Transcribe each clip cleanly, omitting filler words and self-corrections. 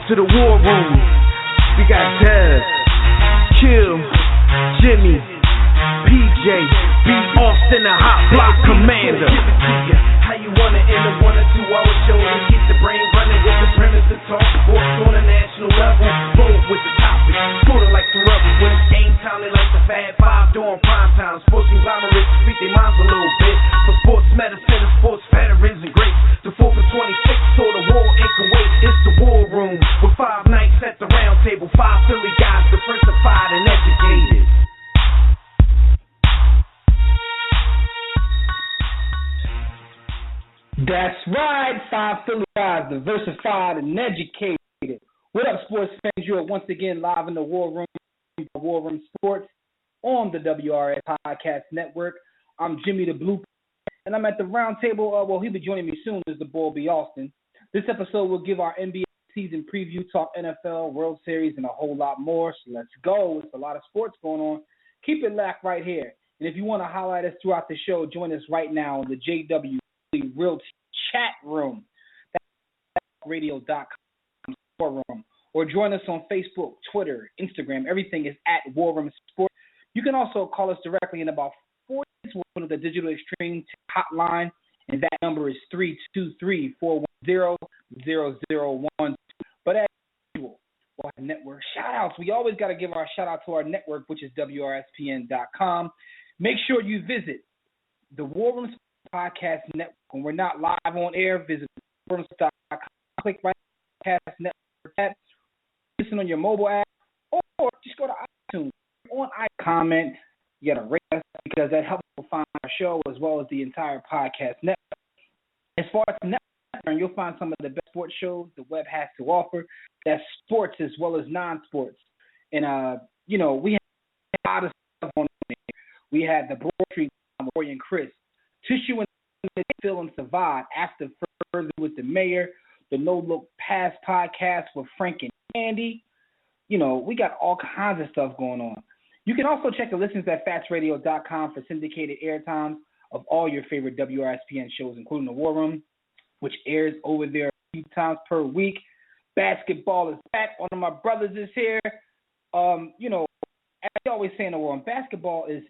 to the war room. We got Dev, Kill, Jimmy, PJ, B. Austin, the hot block commander. How you wanna end a 1 or 2 hour show to keep the brain running with the premise to talk sports on a national level? Bold with the topic, sorta like the rebels. When it's game time, they like the Fab Five during prime time. Sports conglomerates speak their minds a little bit. For sports medicine and sports veterans and greats. The 4th and 26th saw the war in Kuwait. It's the war room with 5 nights at the round table. 5 Philly guys, diversified and educated. That's right, 5 Philly guys, diversified and educated. What up, sports fans? You are once again live in the War Room Sports on the WRS Podcast Network. I'm Jimmy the Blue, and I'm at the round table. He'll be joining me soon as the boy B. Austin. This episode will give our NBA season preview, talk NFL, World Series, and a whole lot more. So let's go. It's a lot of sports going on. Keep it locked right here. And if you want to highlight us throughout the show, join us right now on the JW Realty Chat Room. That's radio.com room. Or join us on Facebook, Twitter, Instagram. Everything is at War Room Sports. You can also call us directly in about 4 minutes with the Digital Extreme hotline, and that number is 323-410-0012. But as usual, our network shout-outs. We always got to give our shout-out to our network, which is WRSPN.com. Make sure you visit the War Room Podcast Network. When we're not live on air, visit warroom.com. Click right on the Podcast Network tab. Listen on your mobile app, or just go to iTunes. On comment, you got to rate us because that helps people find our show as well as the entire podcast network. As far as the network, you'll find some of the best sports shows the web has to offer. That's sports as well as non-sports. And, we have a lot of stuff on there. We had the Broad Street with Roy and Chris, Tissue and Phil and Savad, After Further with the Mayor, the No Look Pass podcast with Frank and Andy. We got all kinds of stuff going on. You can also check the listings at fatsradio.com for syndicated airtime of all your favorite WRSPN shows, including The War Room, which airs over there a few times per week. Basketball is back. One of my brothers is here. As I always say in the War Room, basketball is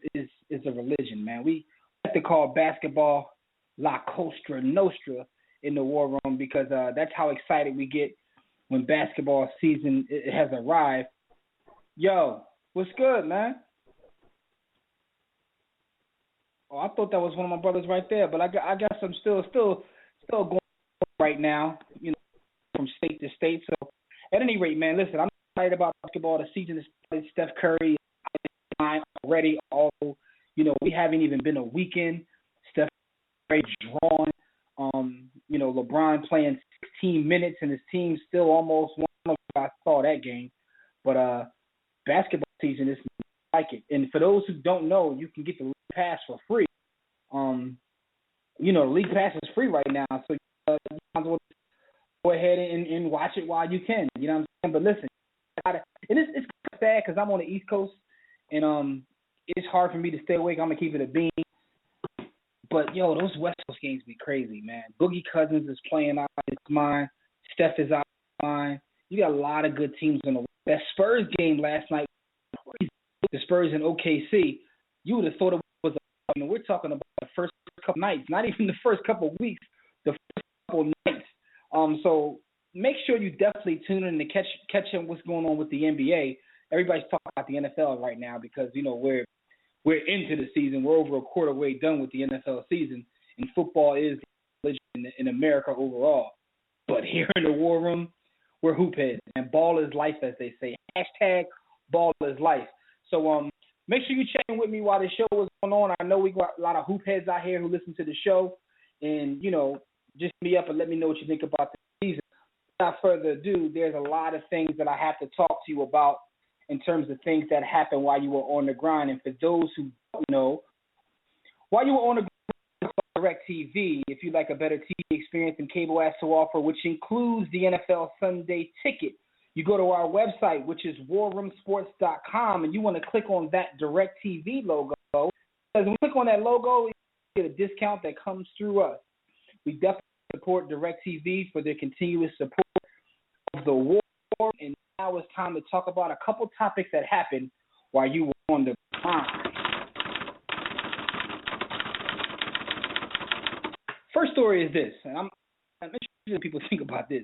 a religion, man. We have to call basketball La Cosa Nostra in the War Room because that's how excited we get when basketball season has arrived. Yo, what's good, man? Oh, I thought that was one of my brothers right there, but I guess I'm still going right now, from state to state. So, at any rate, man, listen, I'm excited about basketball. The season is started. Steph Curry is already. Although, we haven't even been a weekend. Steph Curry drawn. LeBron playing 16 minutes and his team still almost won. I don't know if I saw that game, but basketball season is like it. And for those who don't know, you can get the League Pass for free. The League Pass is free right now, so you might as well go ahead and watch it while you can. You know what I'm saying? But listen, it's kind of sad because I'm on the East Coast, and it's hard for me to stay awake. I'm gonna keep it a bean. But, those West Coast games be crazy, man. Boogie Cousins is playing out of his mind. Steph is out of his mind. You got a lot of good teams in the West. That Spurs game last night, the Spurs in OKC, you would have thought it was we're talking about the first couple nights, not even the first couple weeks, the first couple nights. So make sure you definitely tune in to catch what's going on with the NBA. Everybody's talking about the NFL right now because, we're into the season. We're over a quarter way done with the NFL season, and football is the religion in America overall. But here in the War Room, we're hoop heads, and ball is life, as they say. Hashtag ball is life. So make sure you check in with me while the show is going on. I know we got a lot of hoop heads out here who listen to the show, and, just hit me up and let me know what you think about the season. Without further ado, there's a lot of things that I have to talk to you about in terms of things that happened while you were on the grind. And for those who don't know, while you were on the grind, DirecTV, if you'd like a better TV experience than cable has to offer, which includes the NFL Sunday Ticket, you go to our website, which is warroomsports.com, and you want to click on that DirecTV logo. Because when you click on that logo, you get a discount that comes through us. We definitely support DirecTV for their continuous support of the War boring, and now it's time to talk about a couple topics that happened while you were on the grind. First story is this, and I'm interested in people think about this.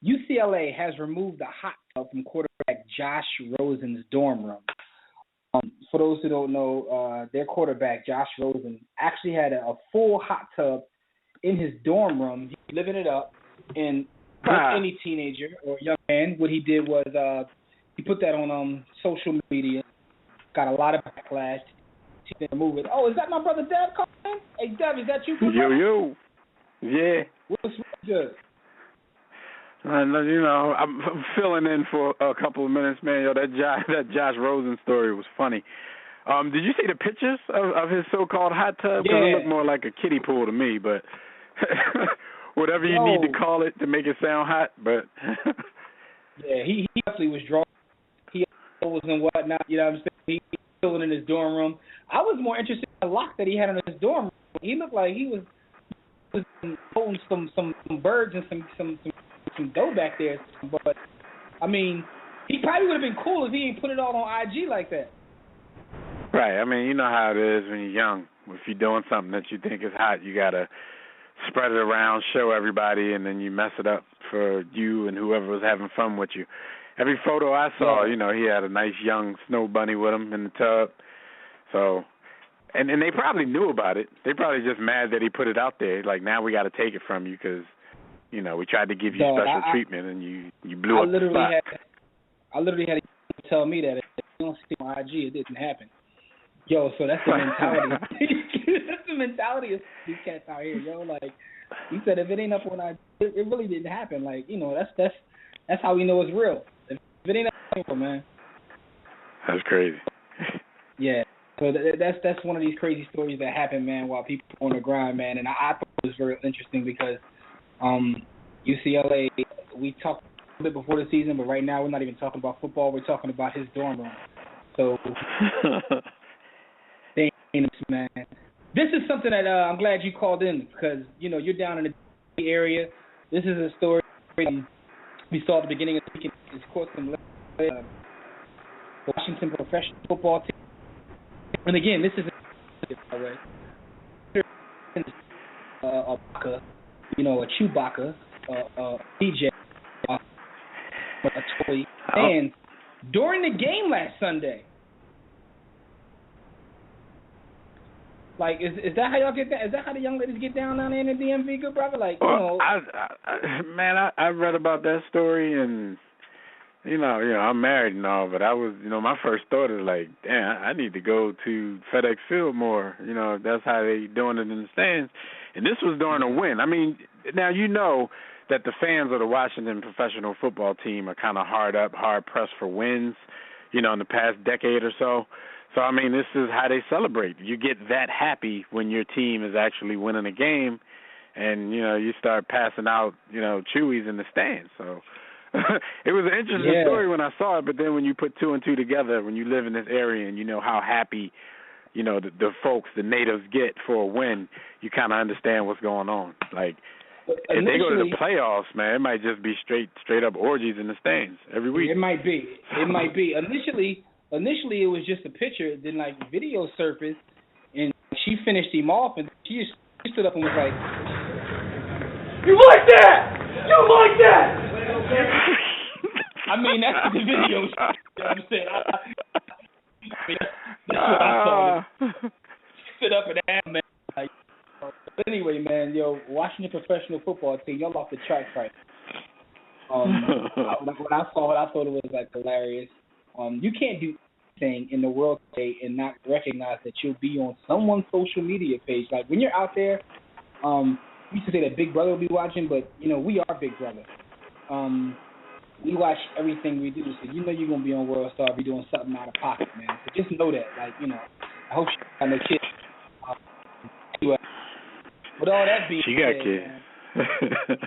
UCLA has removed the hot tub from quarterback Josh Rosen's dorm room. For those who don't know, their quarterback, Josh Rosen, actually had a full hot tub in his dorm room. He was living it up. And like any teenager or young man, what he did was he put that on social media. Got a lot of backlash. He didn't remove it. Oh, is that my brother Dev calling? Hey, Dev, is that you? Yo. Yeah. What's good? You know, I'm filling in for a couple of minutes, man. Yo, that Josh Rosen story was funny. Did you see the pictures of his so-called hot tub? Because it looked more like a kiddie pool to me, but whatever you need to call it to make it sound hot. But yeah, he definitely was drawn. He was and whatnot. You know what I'm saying? He was chilling in his dorm room. I was more interested in the lock that he had in his dorm room. He looked like he was holding some birds and some dough back there. But I mean, he probably would have been cool if he ain't put it all on IG like that. Right. I mean, you know how it is when you're young. If you're doing something that you think is hot, you gotta spread it around, show everybody, and then you mess it up for you and whoever was having fun with you. Every photo I saw, you know, he had a nice young snow bunny with him in the tub. So, and they probably knew about it. They probably just mad that he put it out there. Like, now we got to take it from you because, you know, we tried to give you special treatment and you blew up the spot. I literally had to tell me that if you don't see on IG, it didn't happen. Yo, so that's the mentality. That's the mentality of these cats out here, yo. Like, he said, if it ain't up on IG, it really didn't happen. Like, you know, that's how we know it's real. If it ain't up on, man. That's crazy. Yeah. So that's one of these crazy stories that happen, man, while people are on the grind, man. And I thought it was very interesting because UCLA, we talked a bit before the season, but right now we're not even talking about football. We're talking about his dorm room. So, man, this is something that I'm glad you called in because, you know, you're down in the area. This is a story we saw at the beginning of the week. It's caught some Washington professional football team. And again, this is a you know, a Chewbacca, DJ, a toy, and during the game last Sunday. Like, is that how y'all get that? Is that how the young ladies get down there in the DMV, good brother? Like, you know. I read about that story, and you know, I'm married and all, but I was, you know, my first thought is like, damn, I need to go to FedEx Field more. You know, that's how they doing it in the stands. And this was during a win. I mean, now you know that the fans of the Washington professional football team are kind of hard pressed for wins, you know, in the past decade or so. So, I mean, this is how they celebrate. You get that happy when your team is actually winning a game and, you know, you start passing out, you know, Chewies in the stands. So it was an interesting story when I saw it, but then when you put two and two together, when you live in this area and you know how happy, you know, the folks, the natives get for a win, you kind of understand what's going on. Like, if they go to the playoffs, man, it might just be straight up orgies in the stands every week. It might be. Initially, it was just a picture. Then, like, video surfaced, and she finished him off, and she stood up and was like, "You like that? You like that?" I mean, that's what the video. You know what I'm saying? That's what I saw. She stood up and asked, man. Like, but anyway, man, yo, Washington professional football team, y'all off the charts right. When I saw it, I thought it was like hilarious. You can't do anything in the world today and not recognize that you'll be on someone's social media page. Like, when you're out there, we used to say that Big Brother will be watching, but, you know, we are Big Brother. We watch everything we do, so you know you're going to be on World Star, be doing something out of pocket, man. So just know that. Like, you know, I hope she got no kids. With all that being she got said, kids.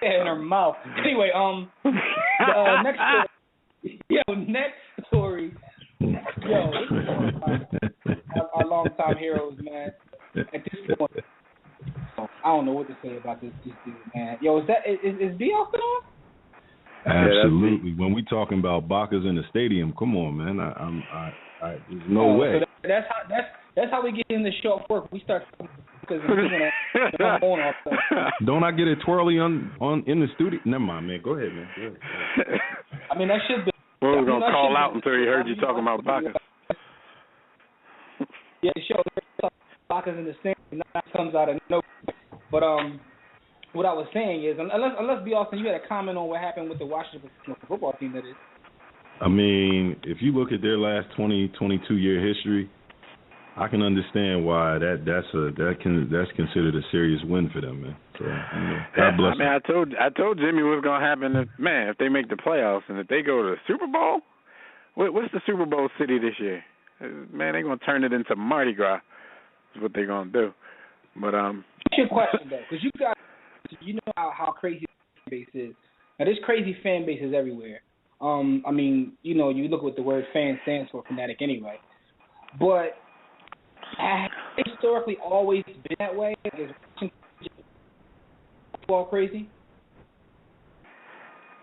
In her mouth. Anyway, next story. Yo, this is our longtime heroes, man. At this point, I don't know what to say about this dude, man. Yo, is BL still on? Absolutely. When we talking about Bacchus in the stadium, come on, man. There's no way. So that's how we get in the show work. We start because I'm on off. Don't I get it twirly on in the studio? Never mind, man. Go ahead, man. Go ahead. I mean, that should be. We were gonna call out until he heard you talking about Bacchus. Yeah, the show Bacchus in the stadium comes out of nowhere. But what I was saying is, unless B. Austin, you had a comment on what happened with the Washington football team, that is. I mean, if you look at their last 22-year history, I can understand why that's considered a serious win for them, man. So, God bless them. I told Jimmy what's gonna happen if they make the playoffs and if they go to the Super Bowl. What's the Super Bowl city this year? Man, they're gonna turn it into Mardi Gras. Is what they're gonna do. But That's your question though, because you know how crazy the fan base is. Now there's crazy fan bases everywhere. I mean, you look what the word fan stands for, fanatic anyway. But has it historically always been that way? Is football crazy?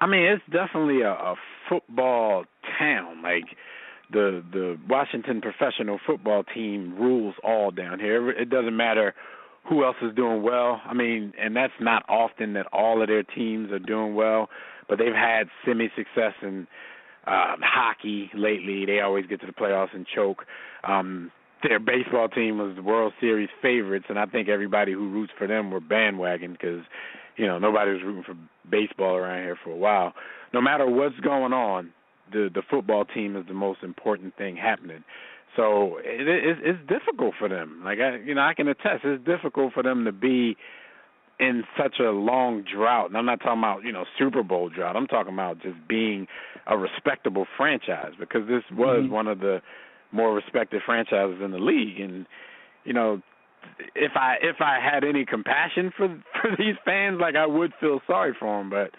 I mean, it's definitely a football town. Like the Washington professional football team rules all down here. It doesn't matter who else is doing well. I mean, and that's not often that all of their teams are doing well, but they've had semi-success in hockey lately. They always get to the playoffs and choke. Their baseball team was the World Series favorites, and I think everybody who roots for them were bandwagon because, nobody was rooting for baseball around here for a while. No matter what's going on, the football team is the most important thing happening. So it's difficult for them. Like, I can attest, it's difficult for them to be in such a long drought. And I'm not talking about, Super Bowl drought. I'm talking about just being a respectable franchise because this was one of the more respected franchises in the league. And, if I had any compassion for these fans, like I would feel sorry for them. But,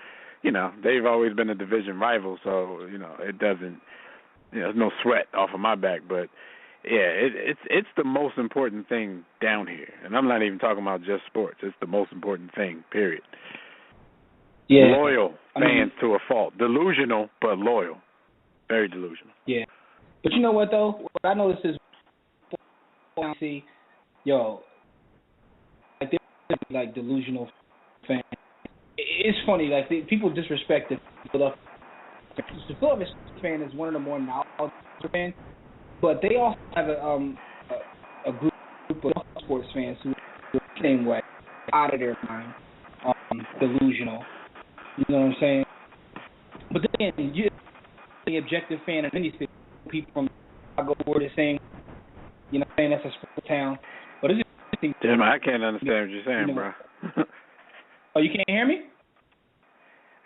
they've always been a division rival. So, it doesn't, there's no sweat off of my back. But, yeah, it's the most important thing down here. And I'm not even talking about just sports. It's the most important thing, period. Yeah. Loyal fans to a fault. Delusional, but loyal. Very delusional. Yeah. But you know what, though? What I noticed is, like delusional fans. It's funny, like people disrespect the Philadelphia. The Philadelphia fan is one of the more knowledgeable fans, but they also have a group of sports fans who are the same way, out of their mind, delusional. You know what I'm saying? But then you're the objective fan of any city. People from Chicago were the same. You know what I'm saying? That's a sports town. But it's just Jim, I can't understand what you're saying, bro. Oh, you can't hear me?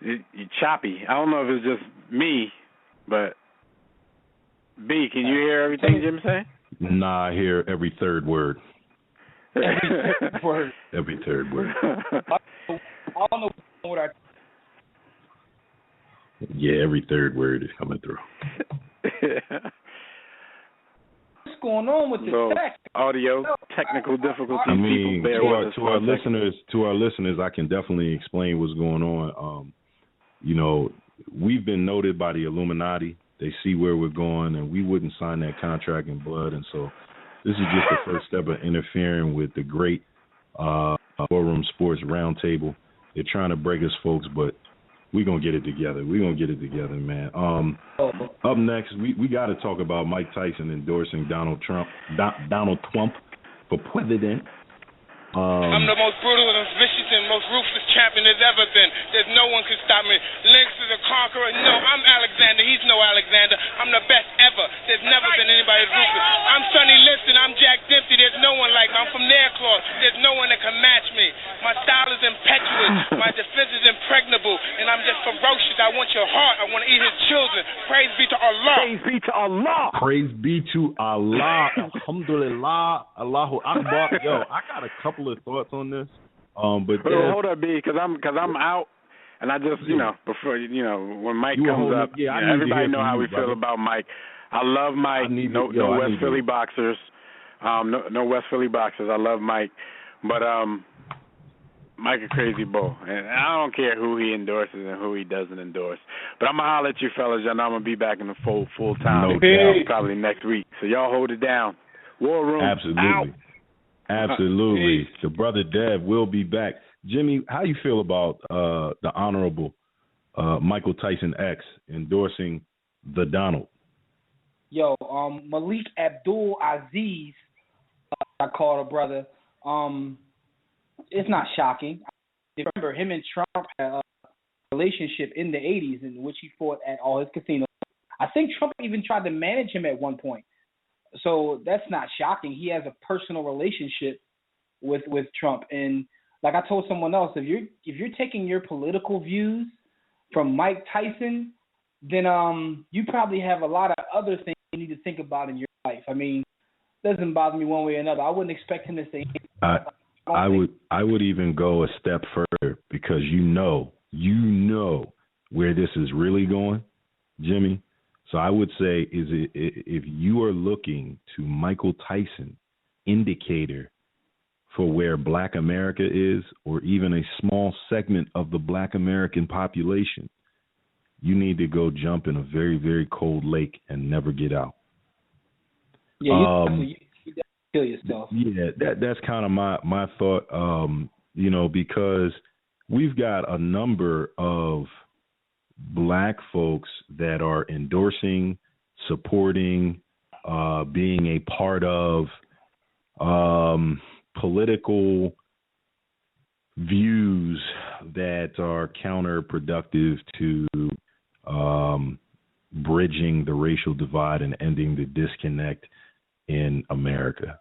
You're choppy. I don't know if it's just me, but B, can you hear everything Jim's saying? Nah, I hear every third word. Every third word. Every third word. I don't know what I. Yeah, every third word is coming through. What's going on with this text? Audio technical difficulties. I mean, to our listeners, I can definitely explain what's going on. We've been noted by the Illuminati. They see where we're going, and we wouldn't sign that contract in blood. And so this is just the first step of interfering with the great Forum Sports Roundtable. They're trying to break us, folks, but we're going to get it together. We're going to get it together, man. Up next, we got to talk about Mike Tyson endorsing Donald Trump for president. I'm the most brutal and vicious and most ruthless champion there's ever been. There's no one can stop me. Lynx is a conqueror. No, I'm Alexander. He's no Alexander. I'm the best ever. There's never been anybody as ruthless. I'm Sonny Liston. I'm Jack Dempsey. There's no one like me. I'm from Nairclaw. There's no one that can match me. My style is impetuous. My defense is impregnable. And I'm just ferocious. I want your heart. I want to eat his children. Praise be to Allah. Praise be to Allah. Praise be to Allah. Alhamdulillah. Allahu Akbar. Yo, I got a couple of thoughts on this. But hold up, B, because I'm out, and I just before when Mike comes up, everybody know how we feel about Mike. I love Mike. No West Philly boxers. No West Philly boxers. I love Mike, but Mike a crazy bull, and I don't care who he endorses and who he doesn't endorse. But I'm gonna holler at you fellas. Y'all know I'm gonna be back in the full time probably next week. So y'all hold it down. War Room. Absolutely. The brother Dev will be back. Jimmy, how you feel about the Honorable Michael Tyson X endorsing the Donald? Yo, Malik Abdul Aziz, I call a brother. It's not shocking. Remember, him and Trump had a relationship in the 80s in which he fought at all his casinos. I think Trump even tried to manage him at one point. So that's not shocking. He has a personal relationship with Trump. And like I told someone else, if you're taking your political views from Mike Tyson, then you probably have a lot of other things you need to think about in your life. I mean, it doesn't bother me one way or another. I wouldn't expect him to say anything. I would even go a step further, because you know where this is really going, Jimmy. So I would say if you are looking to Michael Tyson indicator for where Black America is, or even a small segment of the Black American population, you need to go jump in a very, very cold lake and never get out. Yeah, you kill yourself. Yeah, that's kind of my thought. Because we've got a number of Black folks that are endorsing, supporting, being a part of political views that are counterproductive to bridging the racial divide and ending the disconnect in America.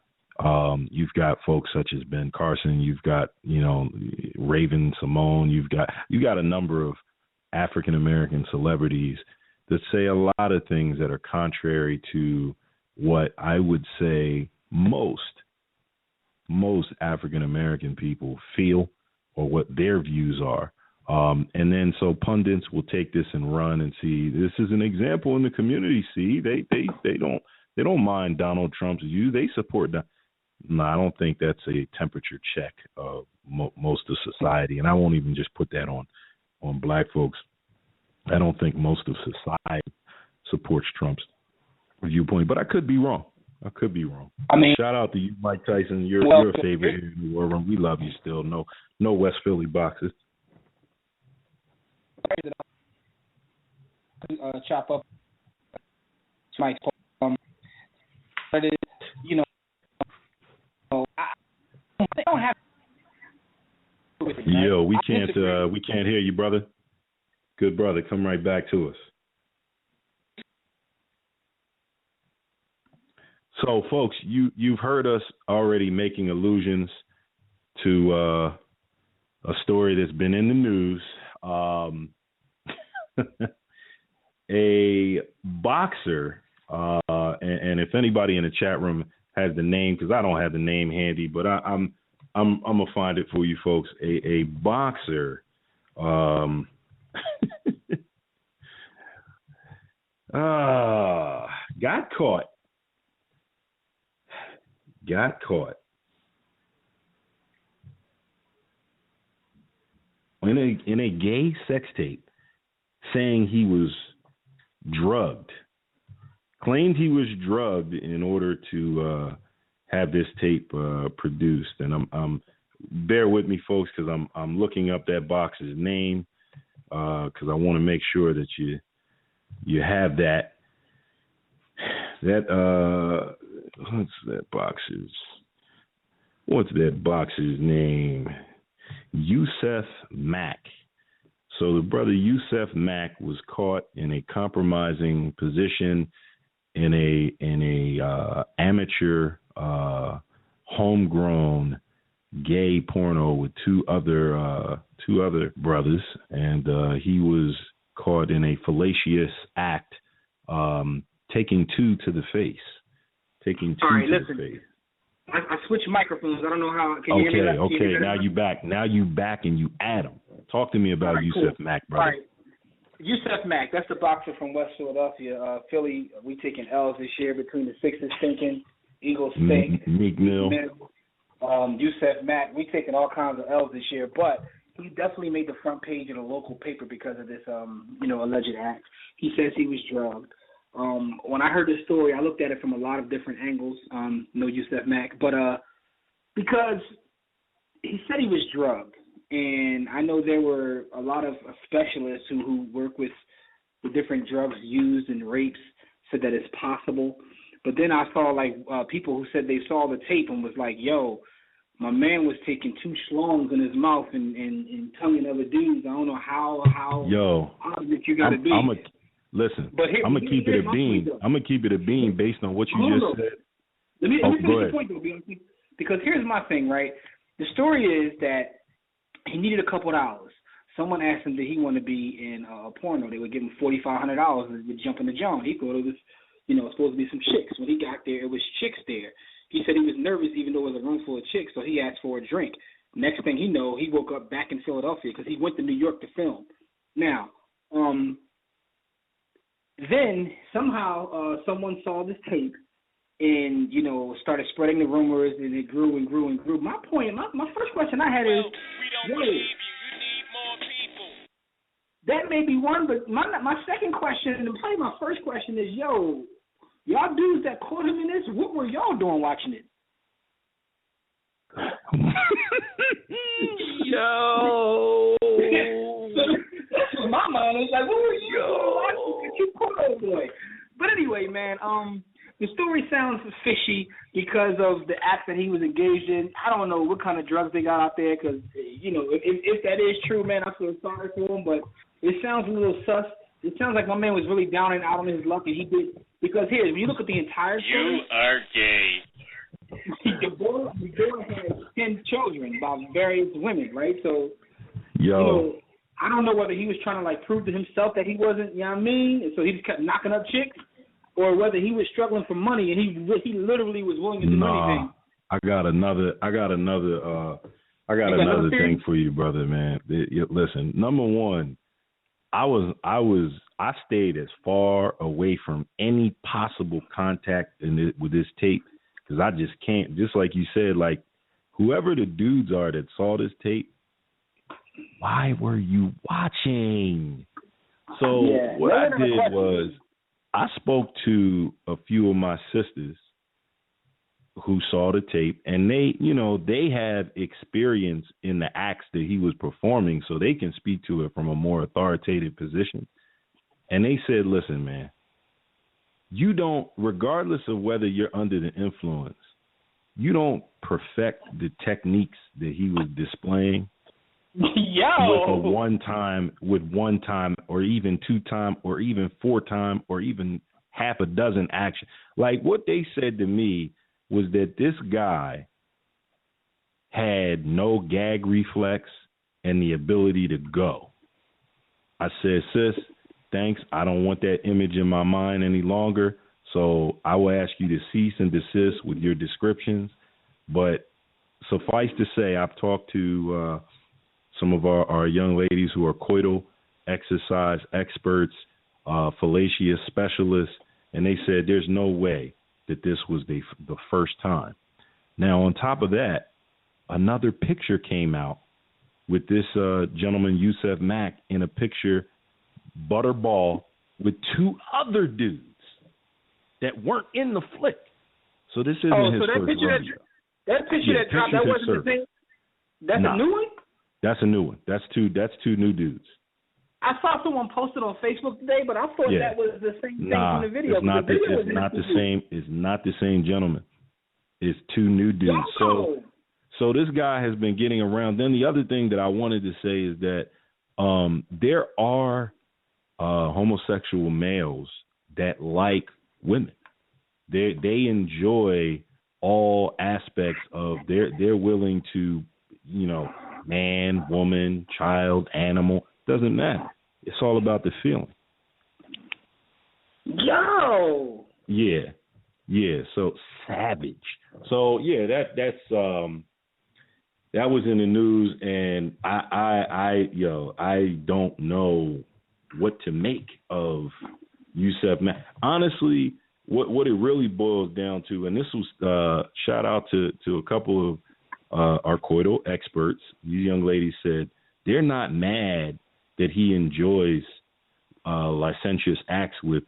You've got folks such as Ben Carson. You've got, Raven Simone. You've got a number of African American celebrities that say a lot of things that are contrary to what I would say most African American people feel, or what their views are. And then so pundits will take this and run and see this is an example in the community. See, they don't mind Donald Trump's view. They support that. No, I don't think that's a temperature check of most of society, and I won't even just put that on Black folks. I don't think most of society supports Trump's viewpoint, but I could be wrong. I mean, shout out to you, Mike Tyson. You're a favorite here in the War Room. We love you still. No West Philly boxes. Chop up Mike. But it, they don't have. Yo, we can't hear you, brother. Good brother, come right back to us. So, folks, you've heard us already making allusions to a story that's been in the news. A boxer, and if anybody in the chat room has the name, because I don't have the name handy, but I'm gonna find it for you folks. A boxer got caught in a gay sex tape, saying he was drugged. Claimed he was drugged in order to have this tape produced. And I'm bear with me, folks, because I'm looking up that boxer's name, because I want to make sure that you have that. What's that boxer's name? Yusef Mack. So the brother Yusef Mack was caught in a compromising position in a amateur homegrown gay porno with two other brothers, and he was caught in a fallacious act, taking two to the face. The face. I switched microphones. I don't know how. Can you hear me? Okay. Now you back and you add them. Talk to me about Yusef Mack, brother. All right. Yusef Mack, that's the boxer from West Philadelphia. Philly, we taking L's this year between the Sixers stinking, Eagles stink. Meek Mill. Yusef Mack. We taking all kinds of L's this year, but he definitely made the front page of the local paper because of this, alleged act. He says he was drugged. When I heard this story, I looked at it from a lot of different angles. No Yusef Mack, but because he said he was drugged, and I know there were a lot of specialists who work with the different drugs used in rapes said that it's possible. But then I saw people who said they saw the tape and was like, "Yo, my man was taking 2 schlongs in his mouth and tonguing other dudes. I don't know how obvious you got to be." Listen, I'm gonna keep it a beam. I'm gonna keep it a beam based on what you just said. Let me finish the point though, because here's my thing, right? The story is that he needed a couple dollars. Someone asked him that he wanted to be in a porno. They would give him $4,500 to jump in the joint. He thought it was, supposed to be some chicks. When he got there, it was chicks there. He said he was nervous even though it was a room full of chicks, so he asked for a drink. Next thing he know, he woke up back in Philadelphia because he went to New York to film. Now, then somehow someone saw this tape and, started spreading the rumors, and it grew and grew and grew. My point, my first question I had is, we don't believe you. You need more people. That may be one, but my second question, and probably my first question is, y'all dudes that caught him in this, what were y'all doing watching it? Yo. So my mind is like, what were you doing watching? You caught boy. But anyway, man, the story sounds fishy because of the act that he was engaged in. I don't know what kind of drugs they got out there because, if that is true, man, I feel sorry for him. But it sounds a little sus. It sounds like my man was really down and out on his luck, and he did. Because here, if you look at the entire story. You are gay. The boy had 10 children by various women, right? So, I don't know whether he was trying to, prove to himself that he wasn't, and so he just kept knocking up chicks, or whether he was struggling for money and he literally was willing to do anything. I got another thing for you, brother, man. Listen, number one, I stayed as far away from any possible contact with this tape because I just can't. Just like you said, whoever the dudes are that saw this tape, why were you watching? So what I did was I spoke to a few of my sisters who saw the tape, and they have experience in the acts that he was performing, so they can speak to it from a more authoritative position. And they said, listen, man, you don't, regardless of whether you're under the influence, you don't perfect the techniques that he was displaying with one time, or even 2 time, or even 4 time, or even half a dozen actions. Like what they said to me was that this guy had no gag reflex and the ability to go. I said, sis, thanks. I don't want that image in my mind any longer. So I will ask you to cease and desist with your descriptions. But suffice to say, I've talked to some of our young ladies who are coital exercise experts, fellatio specialists, and they said there's no way that this was the first time. Now, on top of that, another picture came out with this gentleman, Yusef Mack, in a picture, butterball, with 2 other dudes that weren't in the flick. So this isn't his first rodeo. That picture that dropped, that wasn't the thing? That's a new one? That's a new one. That's two new dudes. I saw someone posted on Facebook today, but I thought that was the same thing from the video. It's not the same. It's not the same gentleman. It's 2 new dudes. So this guy has been getting around. Then the other thing that I wanted to say is that there are homosexual males that like women. They enjoy all aspects of they're willing to, man, woman, child, animal, doesn't matter. It's all about the feeling. Yo. Yeah. So savage. So that was in the news, and I don't know what to make of Yusef Mack. Honestly, what it really boils down to, and this was shout out to a couple of are coital experts. These young ladies said they're not mad that he enjoys licentious acts with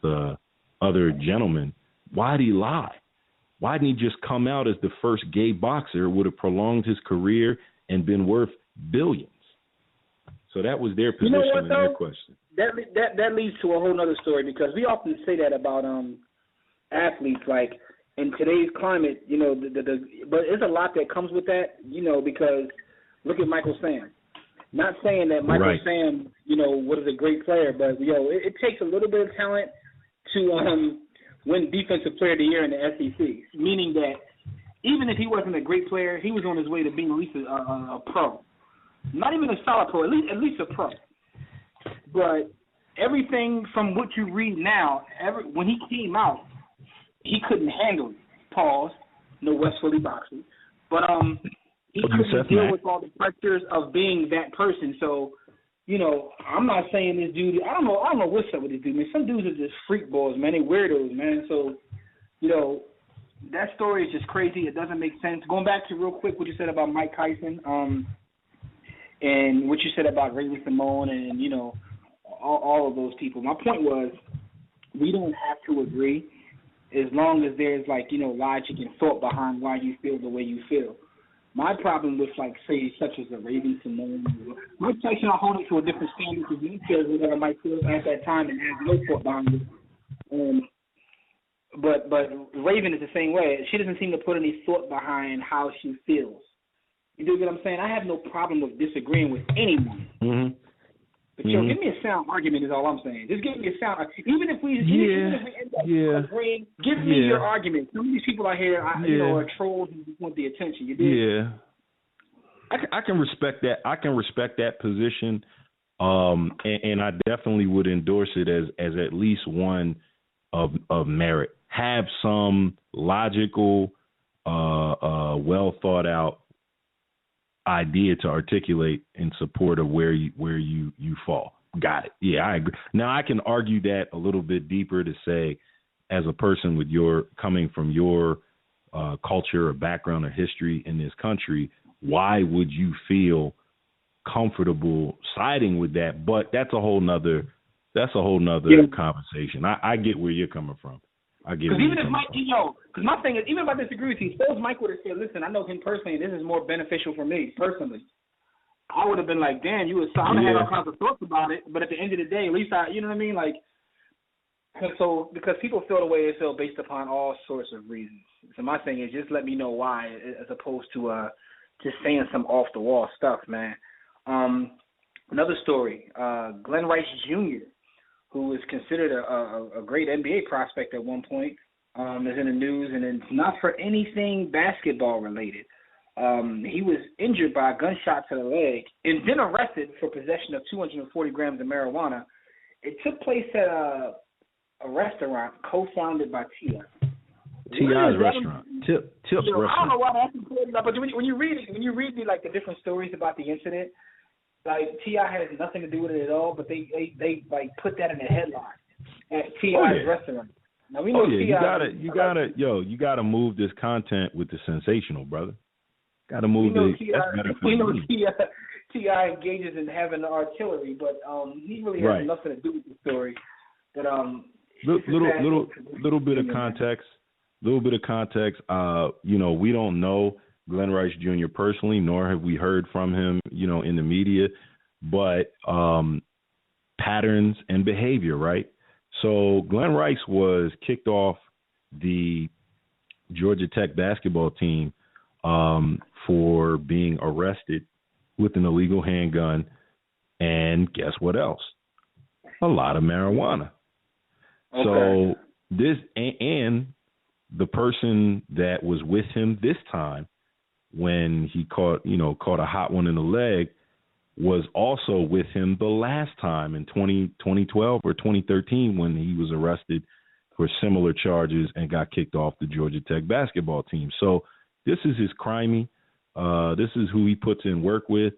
other gentlemen. Why'd he lie? Why didn't he just come out as the first gay boxer? It would have prolonged his career and been worth billions. So that was their position and their question. That leads to a whole other story, because we often say that about athletes, like in today's climate, you know, but there's a lot that comes with that, you know, because look at Michael Sam. Not saying that Michael Sam, you know, was a great player, but it takes a little bit of talent to win Defensive Player of the Year in the SEC. Meaning that even if he wasn't a great player, he was on his way to being at least a pro. Not even a solid pro, at least a pro. But everything from what you read now, when he came out, he couldn't handle it. Pause. No West Philly boxing, but he couldn't deal with all the pressures of being that person. So, you know, I'm not saying this dude. I don't know what's up with this dude, man. Some dudes are just freak balls, man. They weirdos, man. So, you know, that story is just crazy. It doesn't make sense. Going back to real quick what you said about Mike Tyson, and what you said about Raven-Symoné and, you know, all of those people. My point was, we don't have to agree as long as there's, like, you know, logic and thought behind why you feel the way you feel. My problem with, like, say, such as a Raven-Symoné, Mike Tyson, I hold it to a different standard because he feels whatever Mike feels at that time and has no thought behind it. But Raven is the same way. She doesn't seem to put any thought behind how she feels. You do what I'm saying? I have no problem with disagreeing with anyone. Mm-hmm. But give me a sound argument is all I'm saying. Just give me a sound. Even if we end up agreeing, give me your argument. Some of these people out here, you know, are trolls and just want the attention. You dig? Yeah. I can respect that. I can respect that position, and I definitely would endorse it as at least one of merit. Have some logical, well thought out idea to articulate in support of where you fall. Got it. Yeah, I agree. Now I can argue that a little bit deeper to say, as a person with coming from your culture or background or history in this country, why would you feel comfortable siding with that? But that's a whole nother conversation. I get where you're coming from. I get. Because even if Mike, because my thing is, even if I disagree with you, suppose Mike would have said, "Listen, I know him personally, and this is more beneficial for me personally." I would have been like, "Damn, you was so." I would have had all kinds of thoughts about it, but at the end of the day, at least you know what I mean, like. Because people feel the way they feel based upon all sorts of reasons. So my thing is, just let me know why, as opposed to just saying some off the wall stuff, man. Another story, Glenn Rice Jr., who was considered a great NBA prospect at one point, is in the news, and it's not for anything basketball related. He was injured by a gunshot to the leg and then arrested for possession of 240 grams of marijuana. It took place at a restaurant co-founded by T.I. T.I.'s restaurant. Tip's restaurant. I don't know why that's important, but when you read the different stories about the incident, like T.I. has nothing to do with it at all, but they like put that in the headline at T.I.'s restaurant. Now we know T.I. You gotta move this content with the sensational, brother. Gotta move it. We know T.I. engages in having the artillery, but he really has nothing to do with the story. But little bit of context. We don't know Glenn Rice Jr. personally, nor have we heard from him, in the media, but patterns and behavior, right? So Glenn Rice was kicked off the Georgia Tech basketball team for being arrested with an illegal handgun, and guess what else? A lot of marijuana. Okay. So this and the person that was with him this time, when he caught a hot one in the leg, was also with him the last time in 2012 or 2013 when he was arrested for similar charges and got kicked off the Georgia Tech basketball team. So this is his crimey. This is who he puts in work with.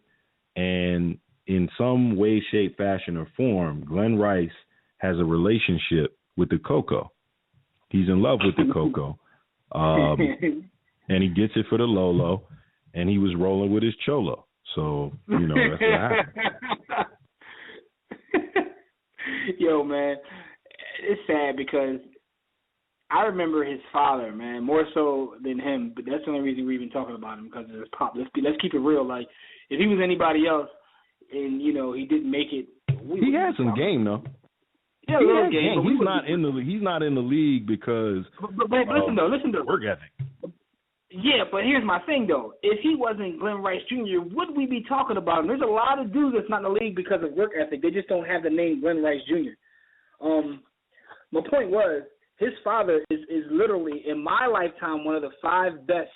And in some way, shape, fashion, or form, Glenn Rice has a relationship with the cocoa. He's in love with the cocoa. And he gets it for the Lolo. and he was rolling with his cholo. So, you know, that's what happened. Yo, man, it's sad because I remember his father, man, more so than him. But that's the only reason we're even talking about him, because of his pop. Let's keep it real. Like, if he was anybody else, and you know he didn't make it, he had some game though. Yeah, a little game. He's not in the league because. But listen though. Work ethic. Yeah, but here's my thing though. If he wasn't Glenn Rice Jr., would we be talking about him? There's a lot of dudes that's not in the league because of work ethic. They just don't have the name Glenn Rice Jr. My point was, his father is literally, in my lifetime, one of the 5 best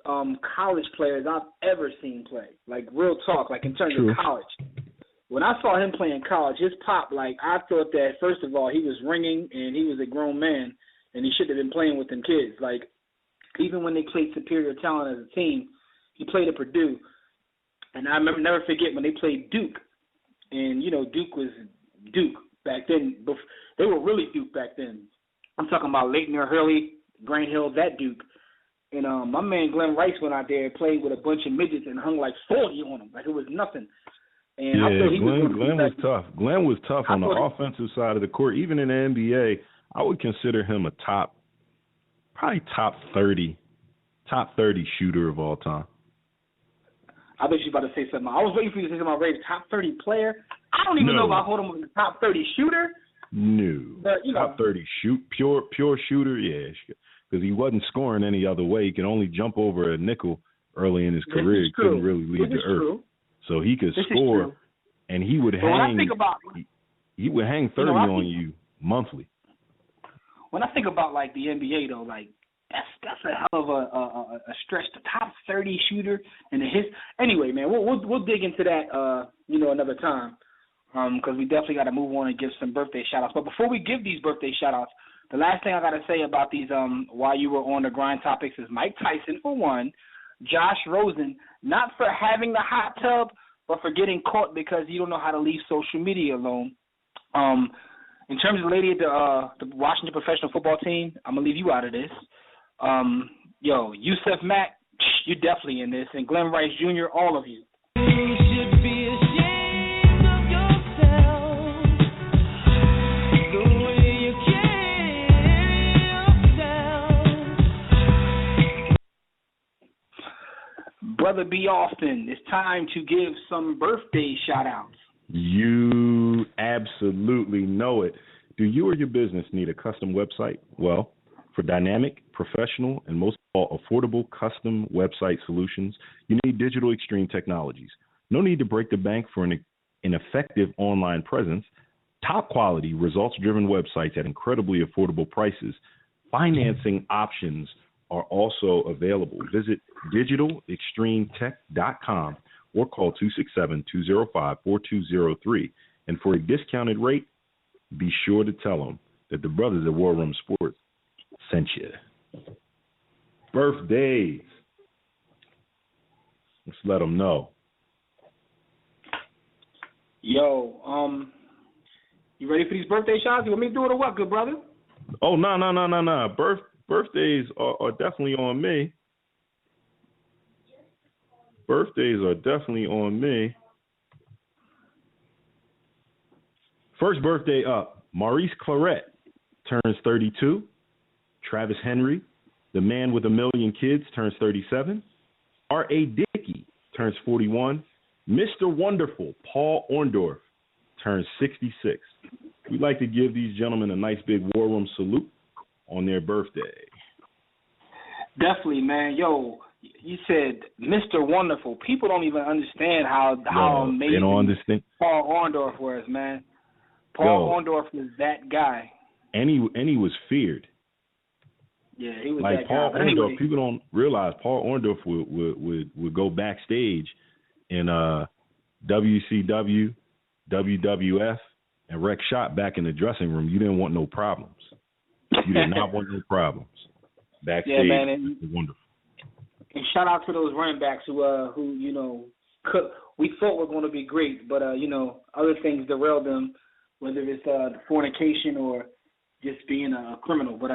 college players I've ever seen play. Like, real talk, like in terms of college. When I saw him play in college, his pop, like, I thought that, first of all, he was ringing and he was a grown man and he shouldn't have been playing with them kids. Like, even when they played superior talent as a team, he played at Purdue. And I never forget when they played Duke. And, you know, Duke was Duke back then. They were really Duke back then. I'm talking about Leitner, Hurley, Grant Hill, that Duke. And my man Glenn Rice went out there and played with a bunch of midgets and hung like 40 on them. Like, it was nothing. And yeah, I thought Glenn was tough. Glenn was tough on the offensive side of the court. Even in the NBA, I would consider him a top 30 shooter of all time. I thought you were about to say something. I was waiting for you to say something about Ray, top 30 player. I don't even know if I hold him as a top 30 shooter. No. But, top 30 pure shooter, yeah. Because he wasn't scoring any other way. He could only jump over a nickel early in his career. He couldn't really lead the earth. True. So he could score, and he would hang. He would hang 30 on you monthly. When I think about like the NBA though, like that's a hell of a stretch. The top 30 shooter and anyway, man, we'll dig into that another time, because we definitely got to move on and give some birthday shout outs. But before we give these birthday shout outs, the last thing I got to say about these while you were on the grind topics is Mike Tyson for one. Josh Rosen, not for having the hot tub, but for getting caught because you don't know how to leave social media alone. In terms of the lady at the Washington professional football team, I'm going to leave you out of this. Yusef Mack, you're definitely in this. And Glenn Rice Jr., all of you. You should be ashamed of yourself, the way you carry yourself. Brother B. Austin, it's time to give some birthday shout-outs. You absolutely know it. Do you or your business need a custom website? Well, for dynamic, professional, and most of all, affordable custom website solutions, you need Digital Extreme Technologies. No need to break the bank for an effective online presence. Top quality, results-driven websites at incredibly affordable prices. Financing options are also available. Visit digitalextremetech.com or call 267-205-4203. And for a discounted rate, be sure to tell them that the brothers at War Room Sports sent you. Birthdays. Let's let them know. Yo, you ready for these birthday shots? You want me to do it or what, good brother? Oh, no. Birthdays are definitely on me. Birthdays are definitely on me. First birthday up, Maurice Claret turns 32. Travis Henry, the man with 1 million kids, turns 37. R.A. Dickey turns 41. Mr. Wonderful, Paul Orndorff, turns 66. We'd like to give these gentlemen a nice big War Room salute on their birthday. Definitely, man. Yo, you said Mr. Wonderful. People don't even understand how amazing Paul Orndorff was, man. Paul Orndorff was that guy. And he was feared. Yeah, he was like that Paul guy. Orndorff. Anyway. People don't realize Paul Orndorff would go backstage in WCW, WWF, and wreck shop back in the dressing room. You didn't want no problems. You did not want no problems. Backstage, yeah, man, and wonderful. And shout out to those running backs who we thought were going to be great, but other things derailed them, whether it's fornication or just being a criminal. But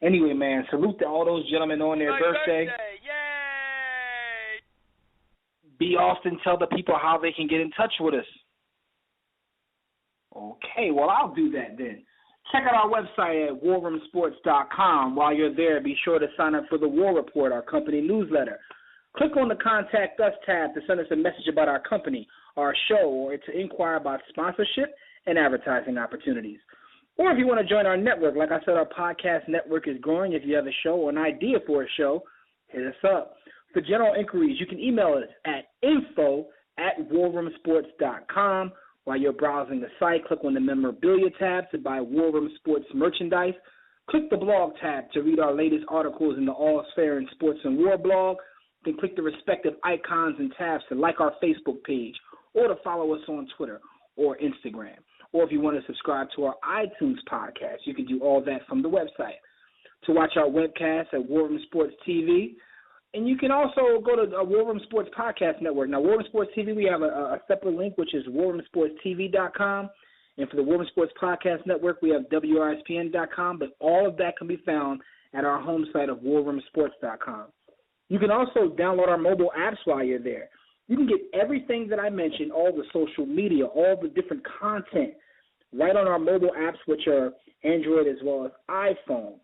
anyway, man, salute to all those gentlemen on their birthday. Yay! B. Austin, tell the people how they can get in touch with us. Okay, well, I'll do that then. Check out our website at warroomsports.com. While you're there, be sure to sign up for the War Report, our company newsletter. Click on the Contact Us tab to send us a message about our company, our show, or to inquire about sponsorship and advertising opportunities. Or if you want to join our network, like I said, our podcast network is growing. If you have a show or an idea for a show, hit us up. For general inquiries, you can email us at info@warroomsports.com. While you're browsing the site, click on the memorabilia tab to buy War Room Sports merchandise. Click the blog tab to read our latest articles in the All's Fair in Sports and War blog. Then click the respective icons and tabs to like our Facebook page or to follow us on Twitter or Instagram. Or if you want to subscribe to our iTunes podcast, you can do all that from the website. To watch our webcast at War Room Sports TV, and you can also go to War Room Sports Podcast Network. Now, War Room Sports TV, we have a separate link, which is warroomsportstv.com. And for the War Room Sports Podcast Network, we have WRSPN.com. But all of that can be found at our home site of warroomsports.com. You can also download our mobile apps while you're there. You can get everything that I mentioned, all the social media, all the different content, right on our mobile apps, which are Android as well as iPhone.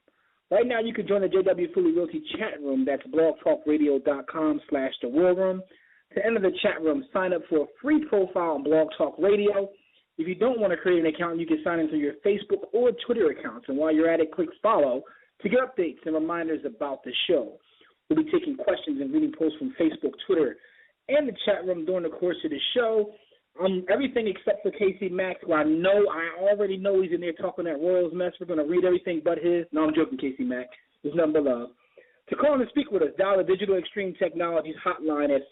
Right now, you can join the J.W. Foley Realty chat room. That's blogtalkradio.com/The War Room. To enter the chat room, sign up for a free profile on Blog Talk Radio. If you don't want to create an account, you can sign into your Facebook or Twitter accounts. And while you're at it, click follow to get updates and reminders about the show. We'll be taking questions and reading posts from Facebook, Twitter, and the chat room during the course of the show. Everything except for Casey Mack, who I already know he's in there talking that Royals mess. We're going to read everything but his. No, I'm joking, Casey Mack. There's nothing but love. To call and speak with us, dial the Digital Extreme Technologies hotline at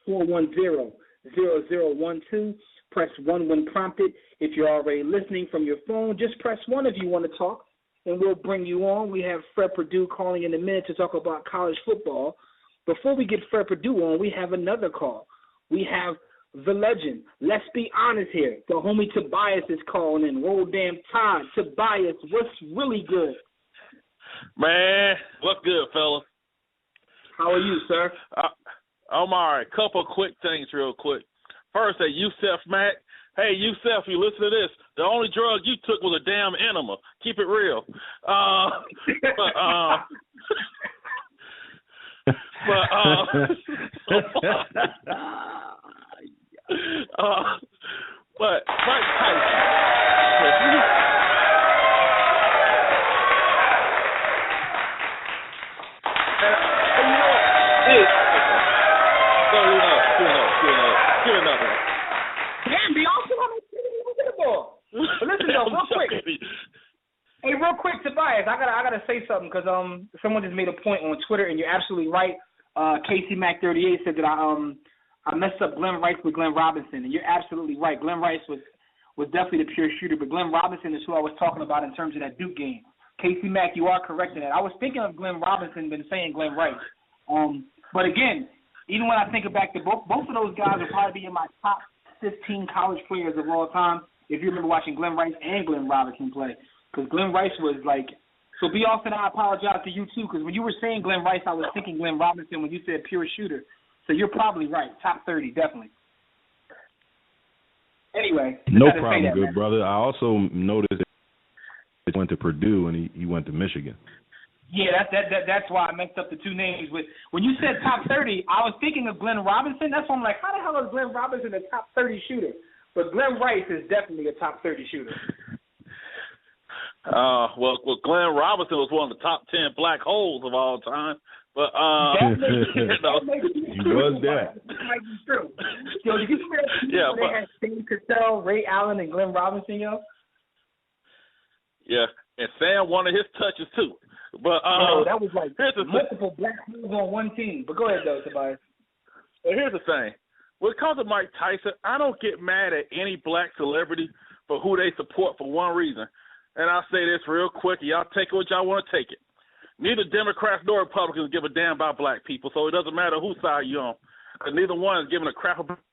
323-410-0012. Press 1 when prompted. If you're already listening from your phone, just press 1 if you want to talk, and we'll bring you on. We have Fred Perdue calling in a minute to talk about college football. Before we get Fred Perdue on, we have another call. We have the legend. Let's be honest here. The homie Tobias is calling in. Roll damn Todd. Tobias, what's really good? Man, what's good, fellas? How are you, sir? I'm all right. Couple quick things real quick. First, Yusef Mack. Hey, Yusef, you listen to this. The only drug you took was a damn enema. Keep it real. But Mike Tyson. Give another. Damn, be awesome. Listen though, real quick. Hey, real quick, Tobias, I gotta say something because someone just made a point on Twitter, and you're absolutely right. Casey Mac 38 said that I messed up Glenn Rice with Glenn Robinson, and you're absolutely right. Glenn Rice was definitely the pure shooter, but Glenn Robinson is who I was talking about in terms of that Duke game. Casey Mack, you are correct in that. I was thinking of Glenn Robinson than saying Glenn Rice. But again, even when I think back to both of those guys will probably be in my top 15 college players of all time if you remember watching Glenn Rice and Glenn Robinson play. Because Glenn Rice was like, so B. Austin, I apologize to you too, because when you were saying Glenn Rice, I was thinking Glenn Robinson when you said pure shooter. So you're probably right. Top 30, definitely. Anyway. No problem, good brother. I also noticed he went to Purdue and he went to Michigan. Yeah, that's why I messed up the two names. But when you said top 30, I was thinking of Glenn Robinson. That's why I'm like, how the hell is Glenn Robinson a top 30 shooter? But Glenn Rice is definitely a top 30 shooter. Well, Glenn Robinson was one of the top 10 black holes of all time. But he was that. That might be true. Yo, did you hear that? Yeah, they had Steve Cassell, Ray Allen, and Glenn Robinson, yo? Yeah, and Sam wanted his touches too. But that was like multiple black holes on one team. But go ahead, though, Tobias. Well, here's the thing. When it comes to Mike Tyson, I don't get mad at any black celebrity for who they support for one reason. And I'll say this real quick. Y'all take it what y'all want to take it. Neither Democrats nor Republicans give a damn about black people, so it doesn't matter whose side you're on. Because neither one is giving a crap about it.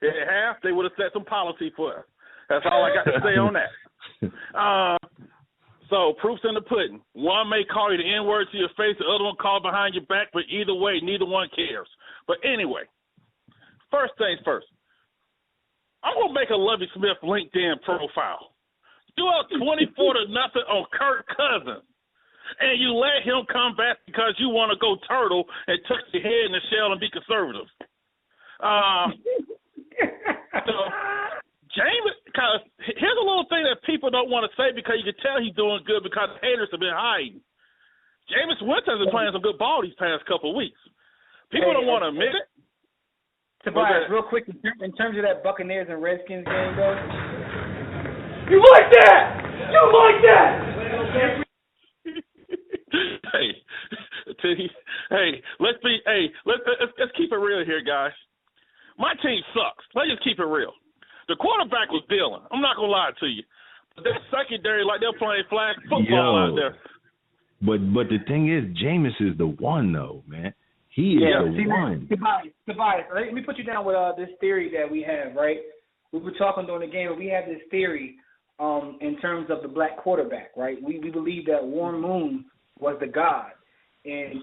If they have, they would have set some policy for us. That's all I got to say on that. So, proof's in the pudding. One may call you the N-word to your face, the other one call behind your back, but either way, neither one cares. But anyway, first things first. I'm going to make a Lovie Smith LinkedIn profile. You up 24-0 on Kirk Cousins, and you let him come back because you want to go turtle and tuck your head in the shell and be conservative. So, Jameis, because here's a little thing that people don't want to say because you can tell he's doing good because the haters have been hiding. Jameis Winston has been playing some good ball these past couple of weeks. People don't want to admit it. Tobias, real quick, in terms of that Buccaneers and Redskins game, though. You like that? You like that? Let's keep it real here, guys. My team sucks. Let's just keep it real. The quarterback was Dillon. I'm not gonna lie to you. But that secondary, like they're playing flag football out there. But the thing is, Jameis is the one, though, man. He is the one. Tobias, let me put you down with this theory that we have, right? We were talking during the game, but we have this theory in terms of the black quarterback, right? We believe that Warren Moon was the god, and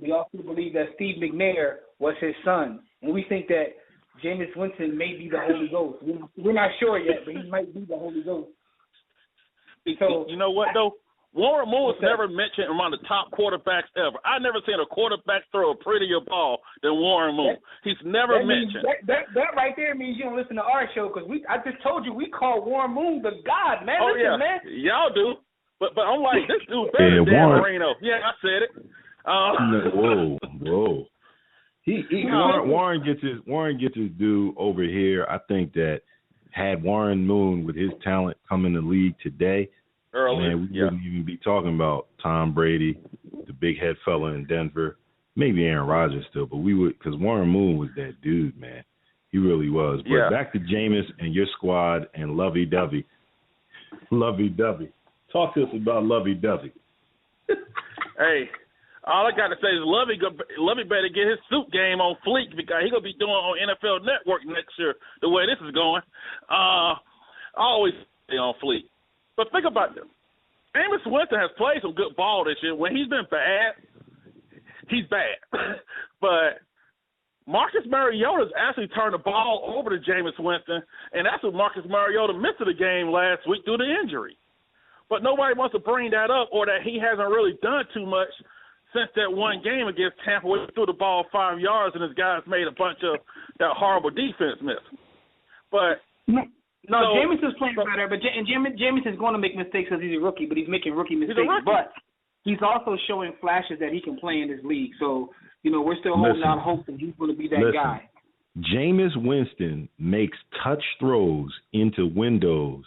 we also believe that Steve McNair was his son, and we think that Jameis Winston may be the Holy Ghost. We're not sure yet, but he might be the Holy Ghost. So, you know what, though? Warren Moon was never mentioned among the top quarterbacks ever. I never seen a quarterback throw a prettier ball than Warren Moon. He's never mentioned. That right there means you don't listen to our show because I just told you we call Warren Moon the god, man. Oh, listen, man. Y'all do. But I'm like, this dude's better than Dan Marino. Yeah, I said it. Whoa. Warren gets his due over here. I think that had Warren Moon with his talent come in the league today, man, we wouldn't even be talking about Tom Brady, the big head fella in Denver, maybe Aaron Rodgers still, but we would, because Warren Moon was that dude, man. He really was. But back to Jameis and your squad and Lovey-Dovey. Lovey-Dovey. Talk to us about Lovey-Dovey. Hey, all I got to say is Lovey better get his suit game on fleek because he's going to be doing on NFL Network next year the way this is going. I always stay on fleek. But think about this. Jameis Winston has played some good ball this year. When he's been bad, he's bad. But Marcus Mariota's actually turned the ball over to Jameis Winston, and that's what Marcus Mariota missed the game last week due to injury. But nobody wants to bring that up or that he hasn't really done too much since that one game against Tampa where he threw the ball 5 yards and his guys made a bunch of that horrible defense miss. But No, Jameis is playing better, but Jameis is going to make mistakes because he's a rookie, but he's making rookie mistakes. But he's also showing flashes that he can play in this league. So, we're still holding out hope that he's going to be that guy. Jameis Winston makes touch throws into windows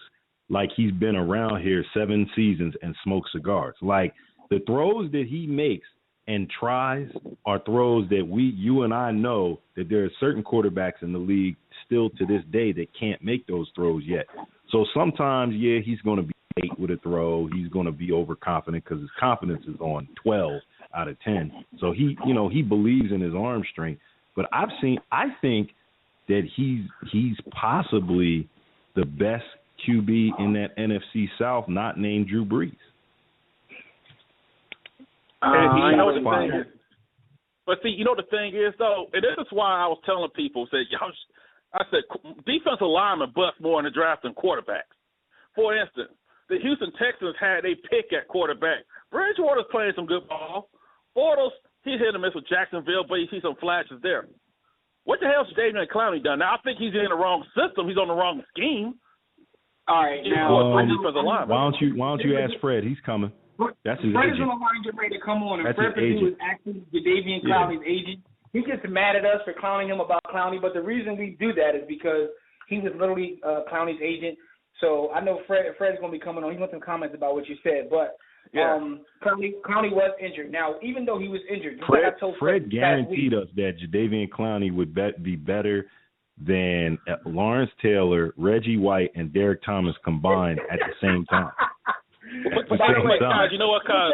like he's been around here 7 seasons and smokes cigars. Like, the throws that he makes and tries are throws that you and I know that there are certain quarterbacks in the league still to this day that can't make those throws yet. So sometimes, he's going to be late with a throw. He's going to be overconfident because his confidence is on 12 out of 10. So he believes in his arm strength. But I think that he's possibly the best QB in that NFC South, not named Drew Brees. But see, the thing is, though, and this is why I was telling people, I said defensive linemen bust more in the draft than quarterbacks. For instance, the Houston Texans had a pick at quarterback. Bridgewater's playing some good ball. Bortles, he's hit and miss with Jacksonville, but you see some flashes there. What the hell's Jadeveon Clowney done? Now, I think he's in the wrong system. He's on the wrong scheme. All right, now, why don't you ask Fred? He's coming. That's his Fred agent. is on the line getting ready to come on, and That's Fred his agent. was actually Jadeveon Clowney's agent. He gets mad at us for clowning him about Clowney, but the reason we do that is because he was literally Clowney's agent. So I know Fred's going to be coming on. He wants some comments about what you said, but Clowney was injured. Now, even though he was injured, Fred guaranteed us that Jadeveon Clowney would be better than Lawrence Taylor, Reggie White, and Derek Thomas combined at the same time. But by the way, guys, you know what, guys?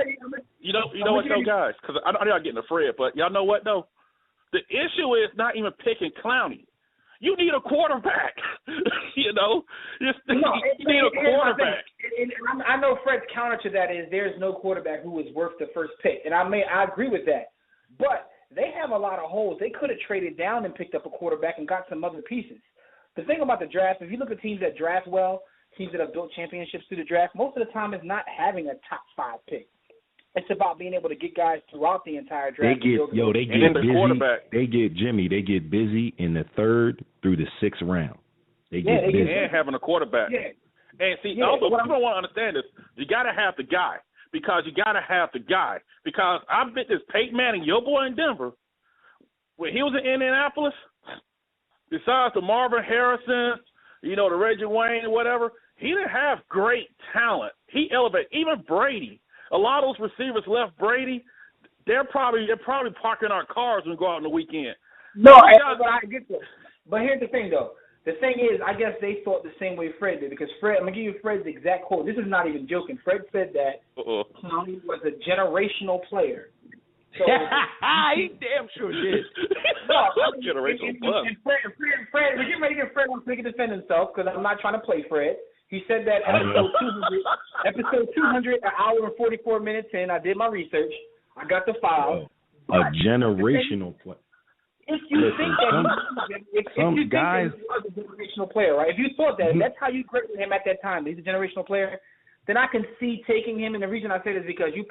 Because I know I'm getting afraid, but y'all know what, though? The issue is not even picking Clowney. You need a quarterback. You need a quarterback. And I know Fred's counter to that is there's no quarterback who is worth the first pick, and I agree with that. But they have a lot of holes. They could have traded down and picked up a quarterback and got some other pieces. The thing about the draft, if you look at teams that draft well, teams that have built championships through the draft, most of the time it's not having a top 5 pick. It's about being able to get guys throughout the entire draft. They get busy in the 3rd through the 6th round. They get busy. And having a quarterback. Yeah. And see, also, what I don't want to understand is you got to have the guy. Because you got to have the guy. Because I bet this Peyton Manning, your boy in Denver, when he was in Indianapolis, besides the Marvin Harrison, the Reggie Wayne or whatever, he didn't have great talent. He elevated. Even Brady. A lot of those receivers left Brady. They're probably parking our cars when we go out on the weekend. No, I get that. But here's the thing, though. The thing is, I guess they thought the same way Fred did, because Fred, I'm going to give you Fred's exact quote. This is not even joking. Fred said that Clowney was a generational player. So, he damn sure did. Generational plus. And Fred, we're getting ready to get Fred on so he can defend himself, because I'm not trying to play Fred. He said that episode 200, an hour and 44 minutes in, I did my research. I got the file. A generational player. If you think that he was a generational player, right? If you thought that, that's how you graded him at that time, he's a generational player, then I can see taking him. And the reason I say this is because you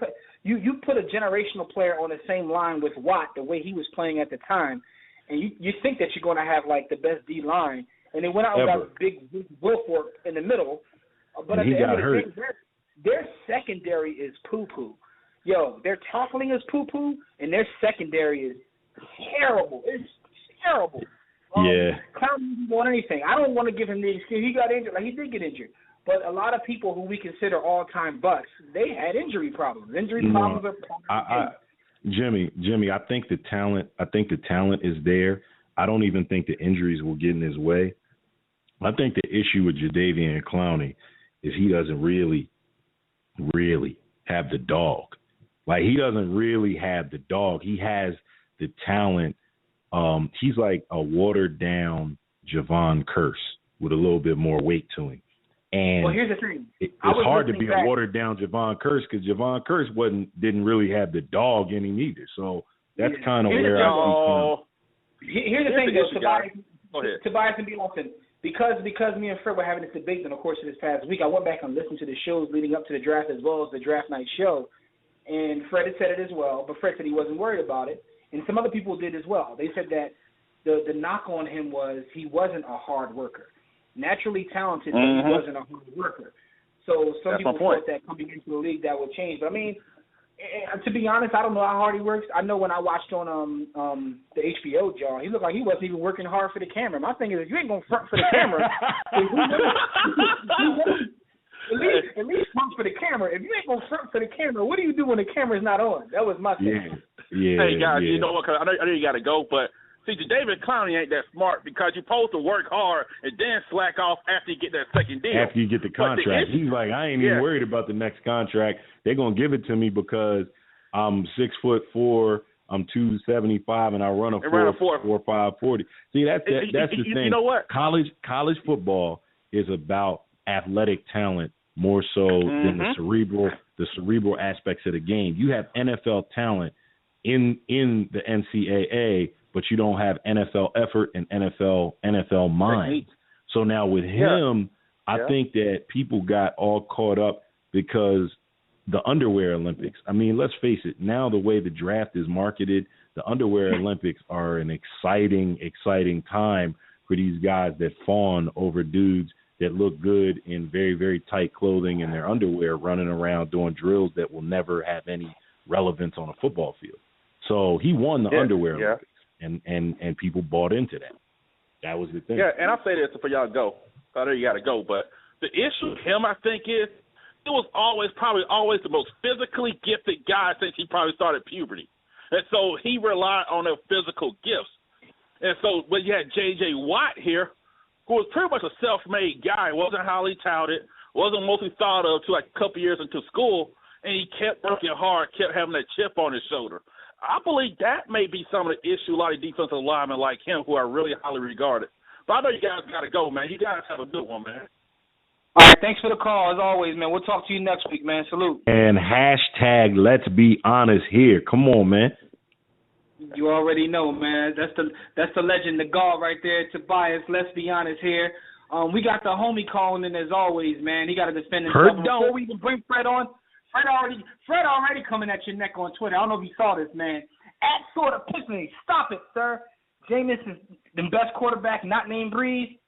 put a generational player on the same line with Watt, the way he was playing at the time, and you think that you're going to have like the best D line, and they went out and got big Wilfork in the middle, but at the end of the day, their secondary is poo-poo. Yo, their tackling is poo-poo, and their secondary is terrible. It's terrible. Clowney didn't want anything. I don't want to give him the excuse. He got injured. Like, he did get injured. But a lot of people who we consider all-time busts, they had injury problems. Problems are Jimmy, I think the talent is there. I don't even think the injuries will get in his way. I think the issue with Jadeveon Clowney is he doesn't really have the dog. Like, he doesn't really have the dog. He has the talent. He's like a watered-down Javon Curse with a little bit more weight to him. And here's the thing. It's hard to be a watered-down Javon Curse because Javon Curse didn't really have the dog in him either. So that's kind of where I see. Here's the thing, though, Tobias and B. Lawson. Because me and Fred were having this debate in the course of this past week, I went back and listened to the shows leading up to the draft as well as the draft night show. And Fred had said it as well, but Fred said he wasn't worried about it. And some other people did as well. They said that the knock on him was he wasn't a hard worker. Naturally talented, but he wasn't a hard worker. So some people thought that coming into the league that would change. But I mean, to be honest, I don't know how hard he works. I know when I watched on the HBO, John, he looked like he wasn't even working hard for the camera. My thing is, if you ain't gonna front for the camera, at least front for the camera. If you ain't gonna front for the camera, what do you do when the camera's not on? That was my thing. Hey guys, you know what? Cause I know you got to go, but see, Jadeveon Clowney ain't that smart because you're supposed to work hard and then slack off after you get that second deal. After you get the contract. He's like, I ain't even worried about the next contract. They're going to give it to me because I'm 6'4", I'm 275, and I run a 4.5 40. See, that's the thing. You know what? College football is about athletic talent more so than the cerebral aspects of the game. You have NFL talent in the NCAA, but you don't have NFL effort and NFL mind. So now with him, I think that people got all caught up because the underwear Olympics. I mean, let's face it. Now the way the draft is marketed, the underwear Olympics are an exciting time for these guys that fawn over dudes that look good in very, very tight clothing and their underwear running around doing drills that will never have any relevance on a football field. So he won the underwear Olympics, and people bought into that. That was the thing. Yeah, and I'll say this before y'all go. I know you got to go, but the issue with him, I think, is he was probably always the most physically gifted guy since he probably started puberty. And so he relied on their physical gifts. And so when you had J.J. Watt here, who was pretty much a self-made guy, wasn't highly touted, wasn't mostly thought of until like a couple years into school, and he kept working hard, kept having that chip on his shoulder. I believe that may be some of the issue a lot of defensive linemen like him who are really highly regarded. But I know you guys got to go, man. You guys have a good one, man. All right, thanks for the call, as always, man. We'll talk to you next week, man. Salute. And hashtag let's be honest here. Come on, man. You already know, man. That's the legend, the God right there, Tobias. Let's be honest here. We got the homie calling in as always, man. He got to defend himself. Before we even bring Fred on, Fred already coming at your neck on Twitter. I don't know if you saw this, man. At Sort of Epiphany. Stop it, sir. Jameis is the best quarterback, not named Breeze.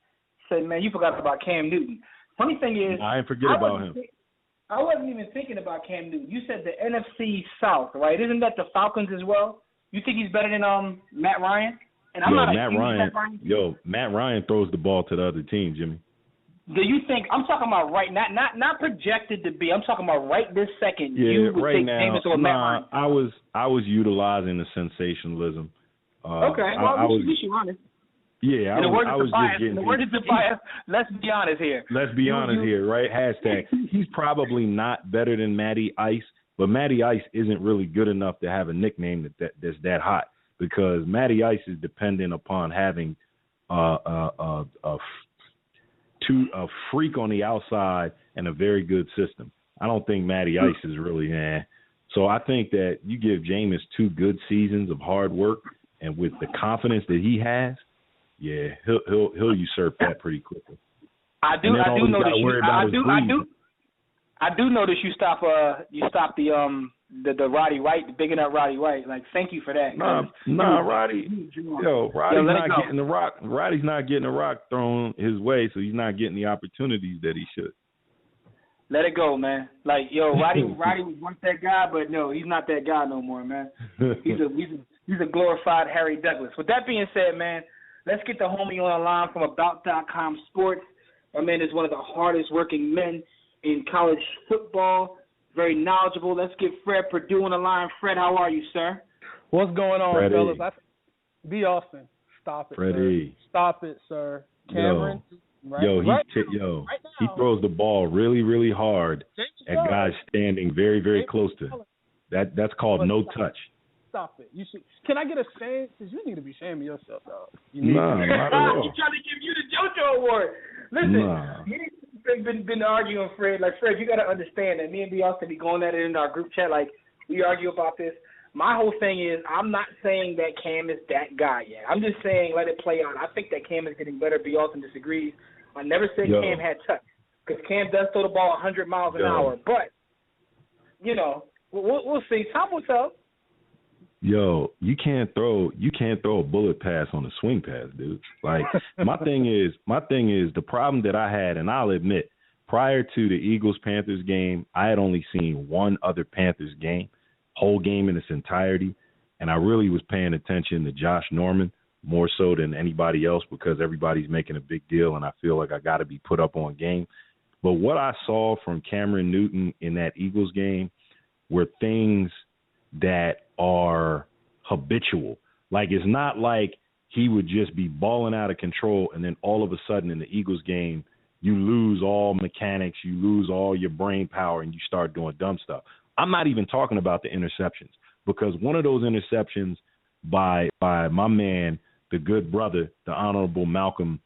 Said, man, you forgot about Cam Newton. Funny thing is, I ain't forget about him. I wasn't even thinking about Cam Newton. You said the NFC South, right? Isn't that the Falcons as well? You think he's better than Matt Ryan? And I'm not Matt Ryan throws the ball to the other team, Jimmy. Do you think I'm talking about right not projected to be? I'm talking about right this second. Yeah, you would right take now. Jameis or Matt Ryan. I was utilizing the sensationalism. Okay, well, we should be honest. Yeah, I was just getting. The word is bias. Let's be honest here. Let's be honest here, right? Hashtag. He's probably not better than Matty Ice, but Matty Ice isn't really good enough to have a nickname that's that hot, because Matty Ice is dependent upon having a freak on the outside and a very good system. I don't think Matty Ice is really So I think that you give Jameis 2 good seasons of hard work, and with the confidence that he has, yeah, he'll usurp that pretty quickly. I do notice you stop the Roddy White, the big enough Roddy White. Like, thank you for that. Roddy's not getting the rock. Roddy's not getting the rock thrown his way, so he's not getting the opportunities that he should. Let it go, man. Like, Roddy was once that guy, but no, he's not that guy no more, man. He's a glorified Harry Douglas. With that being said, man, let's get the homie on the line from About.com Sports. My man is one of the hardest working men in college football. Very knowledgeable. Let's get Fred Perdue on the line. Fred, how are you, sir? What's going on, Freddie. fellas? B. Austin. Stop it, Freddie. sir. Stop it, sir. Cameron. He throws the ball really, really hard at guys standing very, very close to him. That's called no touch. Stop it. You should. Can I get a shame? Because you need to be ashamed of yourself, dog. Not at all. He's trying to give you the JoJo award. Listen, been arguing, Fred. Like, Fred, you got to understand that me and B. Austin be going at it in our group chat. Like, we argue about this. My whole thing is, I'm not saying that Cam is that guy yet. I'm just saying let it play out. I think that Cam is getting better. B. Austin disagrees. I never said Cam had touch, because Cam does throw the ball 100 miles an hour. But, we'll see. Time will tell. Yo, you can't throw a bullet pass on a swing pass, dude. Like, my thing is the problem that I had, and I'll admit, prior to the Eagles-Panthers game, I had only seen one other Panthers game, whole game in its entirety, and I really was paying attention to Josh Norman more so than anybody else, because everybody's making a big deal, and I feel like I got to be put up on game. But what I saw from Cameron Newton in that Eagles game were things that are habitual. Like, it's not like he would just be balling out of control and then all of a sudden in the Eagles game you lose all mechanics, you lose all your brain power, and you start doing dumb stuff. I'm not even talking about the interceptions, because one of those interceptions by my man, the good brother, the Honorable Malcolm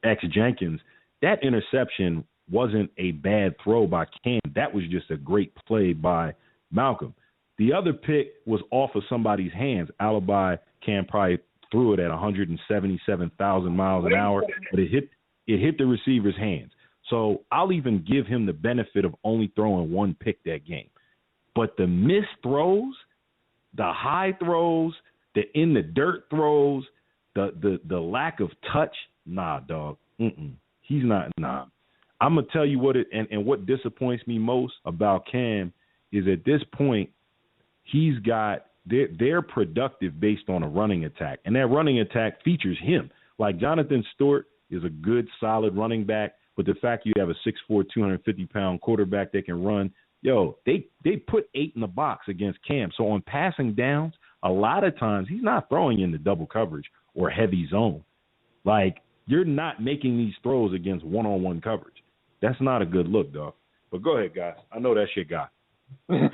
X Jenkins, that interception wasn't a bad throw by Cam. That was just a great play by Malcolm. The other pick was off of somebody's hands. Alibi Cam probably threw it at 177,000 miles an hour, but it hit the receiver's hands. So I'll even give him the benefit of only throwing one pick that game. But the missed throws, the high throws, the in the dirt throws, the lack of touch, nah, dog. He's not. Nah. I'm gonna tell you what what disappoints me most about Cam is, at this point, they're productive based on a running attack, and that running attack features him. Like, Jonathan Stewart is a good, solid running back, but the fact you have a 6'4", 250-pound quarterback that can run, they put 8 in the box against Cam. So on passing downs, a lot of times he's not throwing into double coverage or heavy zone. Like, you're not making these throws against one-on-one coverage. That's not a good look, dog. But go ahead, guys. I know that's your guy. Again,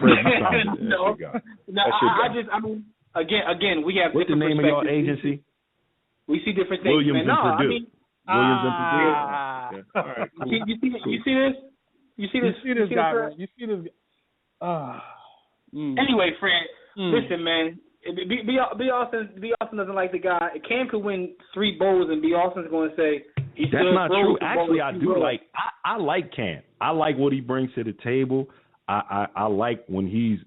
we have. What's the name of your agency? We see different things. Williams and Purdue. Williams and Purdue. Yeah. All right, cool. You see this? You see this guy? You see this? Anyway, Fred, listen, man. B. Austin doesn't like the guy. Cam could win 3 bowls, and B. Austin's going to say he's that's still not true. Actually, I do like. I like Cam. I like what he brings to the table. I like when he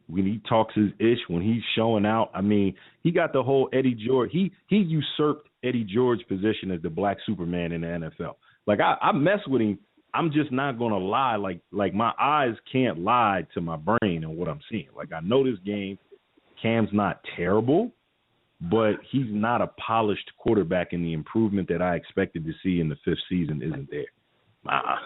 talks his ish, when he's showing out. I mean, he got the whole Eddie George. He usurped Eddie George's position as the black Superman in the NFL. Like I mess with him. I'm just not gonna lie. Like my eyes can't lie to my brain and what I'm seeing. Like I know this game. Cam's not terrible, but he's not a polished quarterback, and the improvement that I expected to see in the 5th season isn't there. I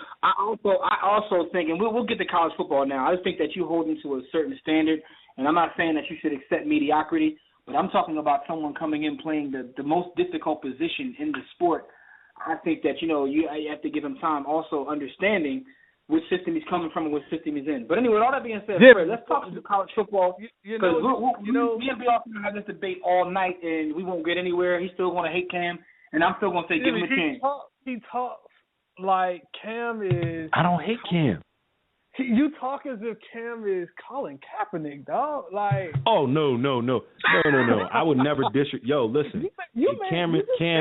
also think, and we'll get to college football now. I just think that you hold him to a certain standard, and I'm not saying that you should accept mediocrity, but I'm talking about someone coming in playing the most difficult position in the sport. I think that you have to give him time, also understanding which system he's coming from and which system he's in. But anyway, with all that being said, Fred, let's talk about college football. Because me and B. Austin have this debate all night, and we won't get anywhere. He's still going to hate Cam, and I'm still going to say give him a chance. He talks like Cam is. I don't hate Cam. You talk as if Cam is Colin Kaepernick, dog. Like. Oh no! I would never disrespect. Yo, listen. Cam,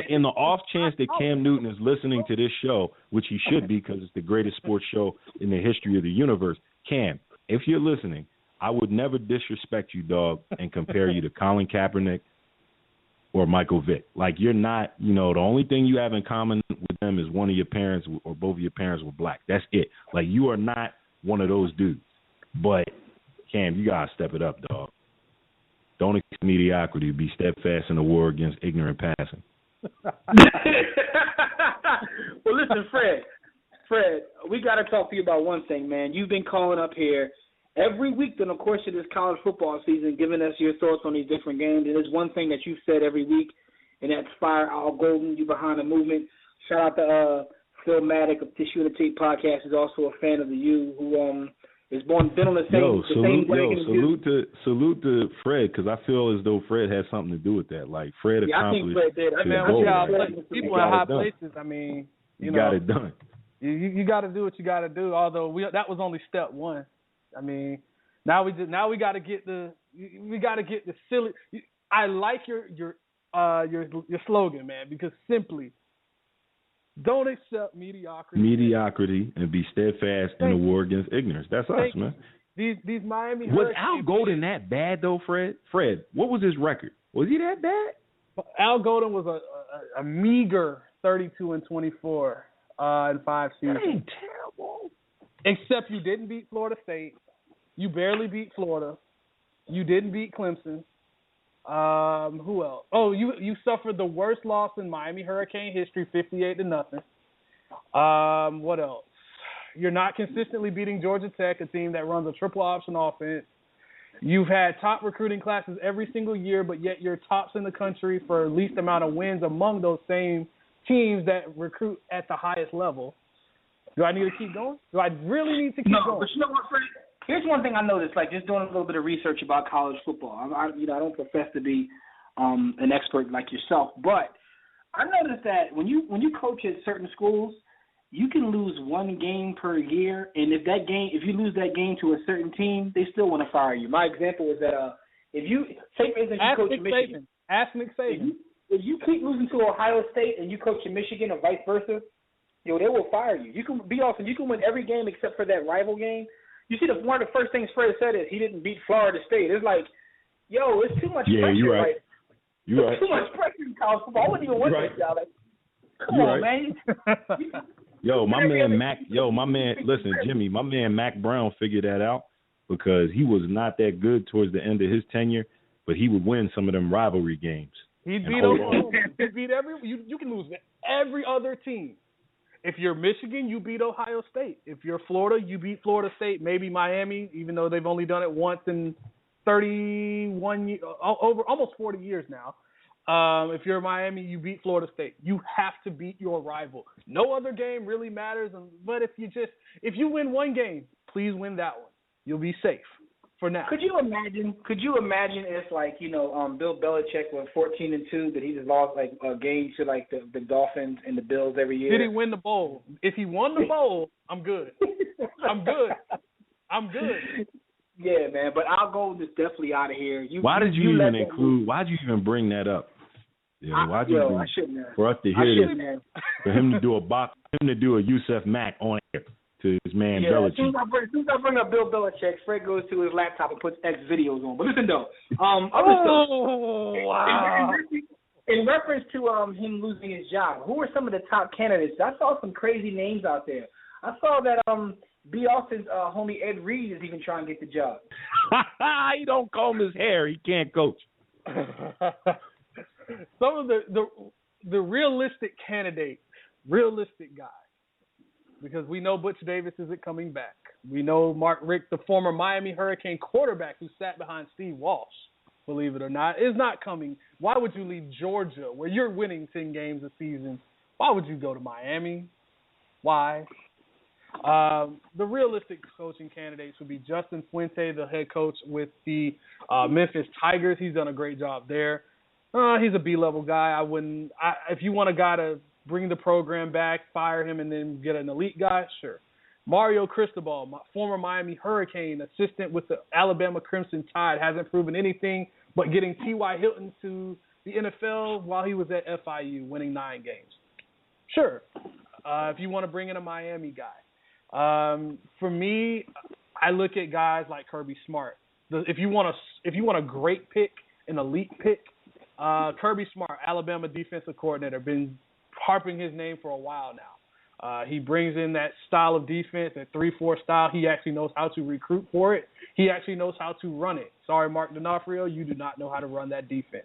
in the off chance that Cam Newton is listening to this show, which he should be because it's the greatest sports show in the history of the universe. Cam, if you're listening, I would never disrespect you, dog, and compare you to Colin Kaepernick or Michael Vick. Like you're not. The only thing you have in common with them is one of your parents or both of your parents were black. That's it. Like you are not one of those dudes. But, Cam, you got to step it up, dog. Don't accept mediocrity. Be steadfast in the war against ignorant passing. Well, listen, Fred, we got to talk to you about one thing, man. You've been calling up here every week during the course of this college football season, giving us your thoughts on these different games. And there's one thing that you've said every week, and that's fire Al Golden, you behind the movement. Shout out to Phil Maddock of Tissue and the Tape podcast, is also a fan of the U, who been on the same. Salute to Fred, because I feel as though Fred has something to do with that. Like Fred accomplished. I think Fred did. People in high places. I mean, you got it done. You got to do what you got to do. Although that was only step one. I mean, now we got to get the silly. I like your slogan, man, because simply. Don't accept mediocrity and be steadfast in the war against ignorance. That's us, man. These Miami was Al Golden that bad though, Fred? Fred, what was his record? Was he that bad? Al Golden was a meager 32-24 in 5 seasons. That ain't terrible. Except you didn't beat Florida State. You barely beat Florida. You didn't beat Clemson. Who else? Oh, you suffered the worst loss in Miami Hurricane history, 58-0. What else? You're not consistently beating Georgia Tech, a team that runs a triple option offense. You've had top recruiting classes every single year, but yet you're tops in the country for least amount of wins among those same teams that recruit at the highest level. Do I need to keep going? Do I really need to keep going? No, but you know what, Fred? Here's one thing I noticed, like just doing a little bit of research about college football. I don't profess to be an expert like yourself, but I noticed that when you coach at certain schools, you can lose one game per year, and if you lose that game to a certain team, they still want to fire you. My example is that if you say for instance you coach Michigan, ask Nick Saban. If you keep losing to Ohio State and you coach in Michigan or vice versa, they will fire you. You can win every game except for that rival game. You see, one of the first things Fred said is he didn't beat Florida State. It's like, yo, it's too much pressure. You're right. You're right. Too much pressure in college football. I wouldn't even want that y'all. Like, come on, man. Yo, my man Mac. Listen, Jimmy. My man Mac Brown figured that out because he was not that good towards the end of his tenure, but he would win some of them rivalry games. He'd beat Oklahoma. He'd beat you can lose every other team. If you're Michigan, you beat Ohio State. If you're Florida, you beat Florida State, maybe Miami, even though they've only done it once in 31 years, over almost 40 years now. If you're Miami, you beat Florida State. You have to beat your rival. No other game really matters, but if you win one game, please win that one. You'll be safe for now. Could you imagine if Bill Belichick went 14-2, but he just lost like a game to like the Dolphins and the Bills every year? Did he win the bowl? If he won the bowl, I'm good. I'm good. Yeah, man. But our goal is definitely out of here. Why did you even include? Why'd you even bring that up? Yeah, why'd you? I shouldn't have. For us to hear this, for him to do a Yusef Mack on air to his man Belichick. As soon as I bring up Bill Belichick, Fred goes to his laptop and puts X videos on. But listen though, wow. In reference to him losing his job, who are some of the top candidates? I saw some crazy names out there. I saw that B. Austin's homie Ed Reed is even trying to get the job. He don't comb his hair. He can't coach. Some of the realistic candidates, realistic guys, because we know Butch Davis isn't coming back. We know Mark Richt, the former Miami Hurricane quarterback who sat behind Steve Walsh, believe it or not, is not coming. Why would you leave Georgia, where you're winning 10 games a season? Why would you go to Miami? Why? The realistic coaching candidates would be Justin Fuente, the head coach with the Memphis Tigers. He's done a great job there. He's a B-level guy. If you want a guy to bring the program back, fire him, and then get an elite guy, sure. Mario Cristobal, former Miami Hurricane, assistant with the Alabama Crimson Tide, hasn't proven anything but getting T.Y. Hilton to the NFL while he was at FIU, winning 9 games. Sure, if you want to bring in a Miami guy. For me, I look at guys like Kirby Smart. If you want a great pick, an elite pick, Kirby Smart, Alabama defensive coordinator, been harping his name for a while now. He brings in that style of defense, that 3-4 style. He actually knows how to recruit for it. He actually knows how to run it. Sorry, Mark D'Onofrio, you do not know how to run that defense.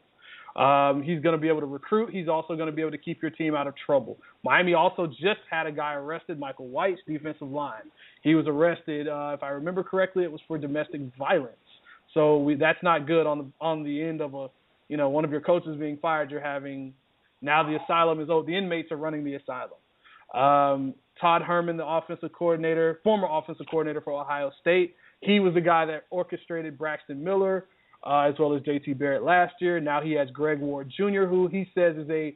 He's going to be able to recruit. He's also going to be able to keep your team out of trouble. Miami also just had a guy arrested, Michael White's defensive line. He was arrested, if I remember correctly, it was for domestic violence. So that's not good on the end of one of your coaches being fired. You're having now the asylum is the inmates are running the asylum. Todd Herman, the former offensive coordinator for Ohio State, he was the guy that orchestrated Braxton Miller, as well as J.T. Barrett last year. Now he has Greg Ward Jr., who he says is a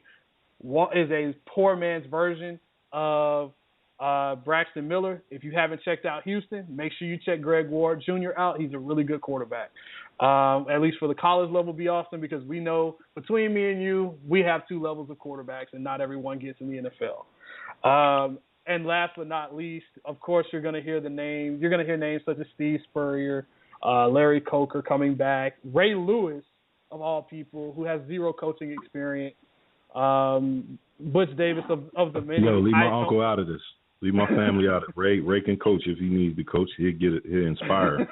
poor man's version of Braxton Miller. If you haven't checked out Houston, make sure you check Greg Ward Jr. out. He's a really good quarterback, at least for the college level, B. Austin, because we know between me and you, we have 2 levels of quarterbacks, and not everyone gets in the NFL. And last but not least, of course, you're going to hear names such as Steve Spurrier, Larry Coker coming back, Ray Lewis, of all people, who has 0 coaching experience, Butch Davis of the many. Leave my uncle out of this. Leave my family out of it. Ray can coach if he needs to coach. He'll inspire.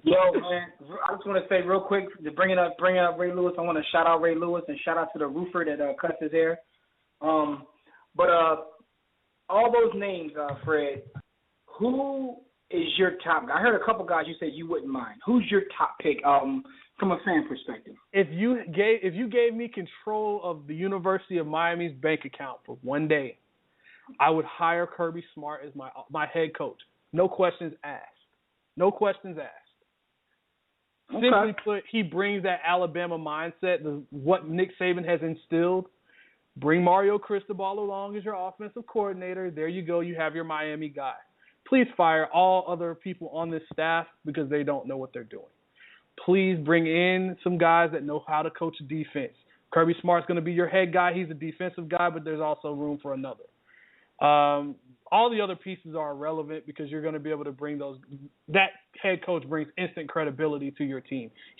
Yo, man, I just want to say real quick, to bring up Ray Lewis, I want to shout out Ray Lewis and shout out to the roofer that cuts his hair. But all those names, Fred, who is your top guy? I heard a couple guys you said you wouldn't mind. Who's your top pick from a fan perspective? If you gave me control of the University of Miami's bank account for one day, I would hire Kirby Smart as my head coach. No questions asked. No questions asked. Okay. Simply put, he brings that Alabama mindset, what Nick Saban has instilled. Bring Mario Cristobal along as your offensive coordinator. There you go. You have your Miami guy. Please fire all other people on this staff because they don't know what they're doing. Please bring in some guys that know how to coach defense. Kirby Smart's going to be your head guy. He's a defensive guy, but there's also room for another. All the other pieces are irrelevant because you're going to be able to bring that head coach brings instant credibility to your team. He